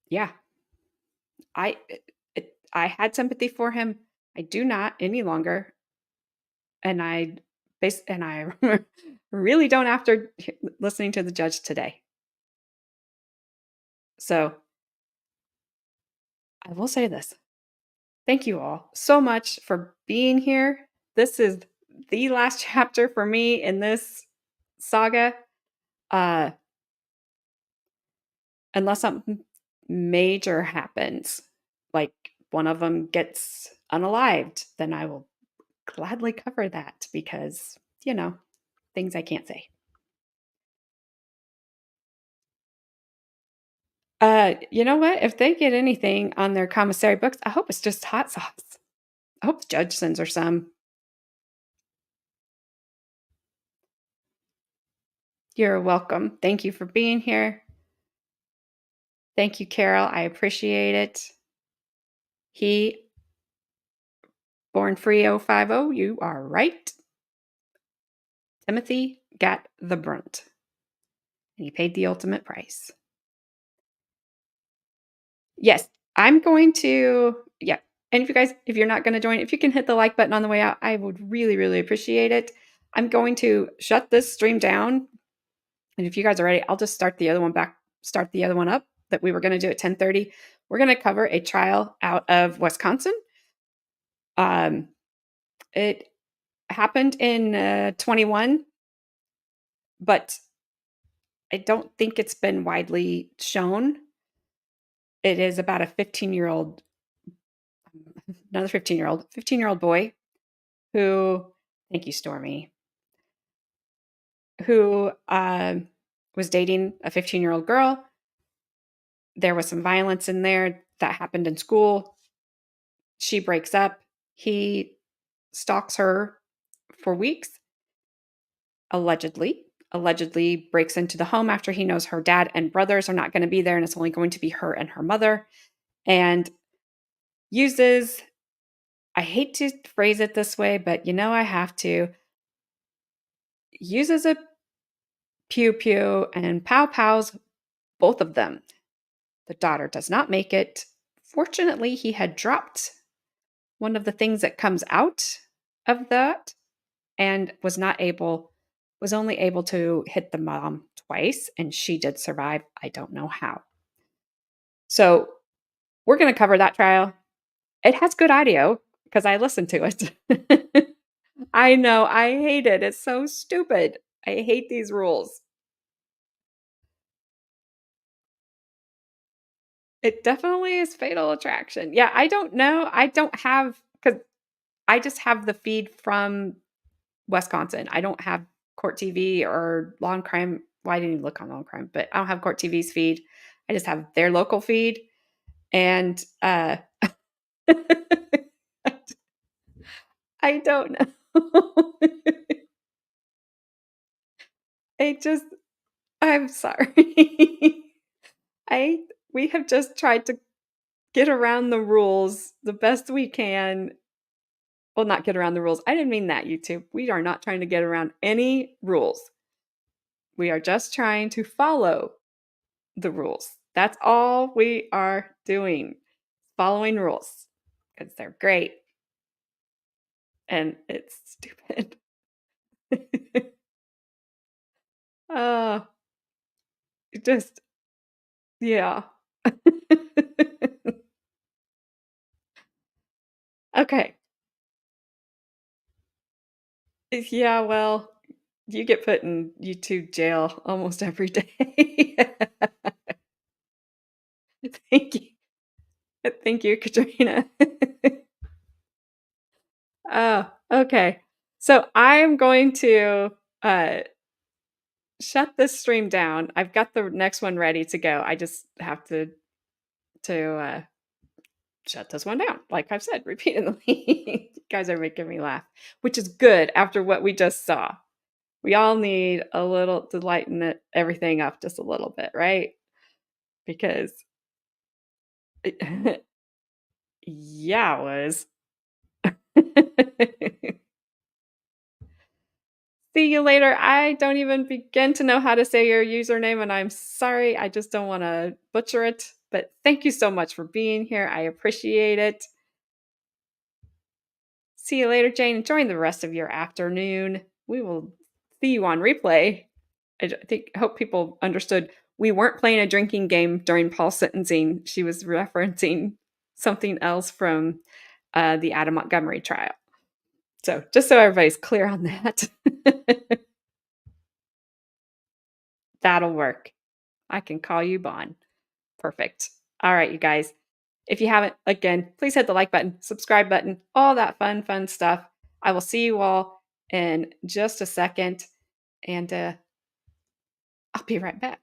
S1: yeah, I I had sympathy for him. I do not any longer, and I really don't after listening to the judge today. So, I will say this. Thank you all so much for being here. This is the last chapter for me in this saga. Uh, unless something major happens, like one of them gets unalived, then I will gladly cover that because, things I can't say. You know what? If they get anything on their commissary books, I hope it's just hot sauce. I hope the judge sends her some. You're welcome. Thank you for being here. Thank you, Carol. I appreciate it. He, born free 050, you are right. Timothy got the brunt, and he paid the ultimate price. Yes, I'm going to, yeah. And if you're not going to join, if you can hit the like button on the way out, I would really, really appreciate it. I'm going to shut this stream down. And if you guys are ready, I'll just start the other one up that we were going to do at 10:30. We're going to cover a trial out of Wisconsin. It happened in 21, but I don't think it's been widely shown. It is about a 15-year-old boy who, thank you, Stormy, who was dating a 15-year-old girl. There was some violence in there that happened in school. She breaks up. He stalks her for weeks, allegedly breaks into the home after he knows her dad and brothers are not going to be there and it's only going to be her and her mother, and uses, I hate to phrase it this way, but I have to, uses a pew pew and pow pows both of them. The daughter does not make it. Fortunately, he had dropped one of the things that comes out of that and was only able to hit the mom twice, and she did survive. I don't know how. So we're going to cover that trial. It has good audio because I listened to it. I know. I hate it. It's so stupid. I hate these rules. It definitely is Fatal Attraction. Yeah, I don't know. I don't have, because I just have the feed from Wisconsin. I don't have Court TV or Law and Crime. Well, I didn't even look on Law and Crime, but I don't have Court TV's feed. I just have their local feed. And I don't know. I'm sorry. We have just tried to get around the rules the best we can. Well, not get around the rules. I didn't mean that, YouTube. We are not trying to get around any rules. We are just trying to follow the rules. That's all we are doing. Following rules. Because they're great. And it's stupid. Just, yeah. Okay. Yeah, well, You get put in YouTube jail almost every day. Thank you. Thank you, Katrina. Oh, okay. So I'm going to shut this stream down. I've got the next one ready to go. I just have to shut this one down, like I've said repeatedly. You guys are making me laugh, which is good after what we just saw. We all need a little to lighten everything up just a little bit, right? Because yeah, it was. See you later. I don't even begin to know how to say your username, and I'm sorry. I just don't want to butcher it. But thank you so much for being here. I appreciate it. See you later, Jane. Enjoy the rest of your afternoon. We will see you on replay. Hope people understood we weren't playing a drinking game during Paul's sentencing. She was referencing something else from the Adam Montgomery trial. So just so everybody's clear on that. That'll work. I can call you Bon. Perfect. All right, you guys. If you haven't, again, please hit the like button, subscribe button, all that fun stuff. I will see you all in just a second, and I'll be right back.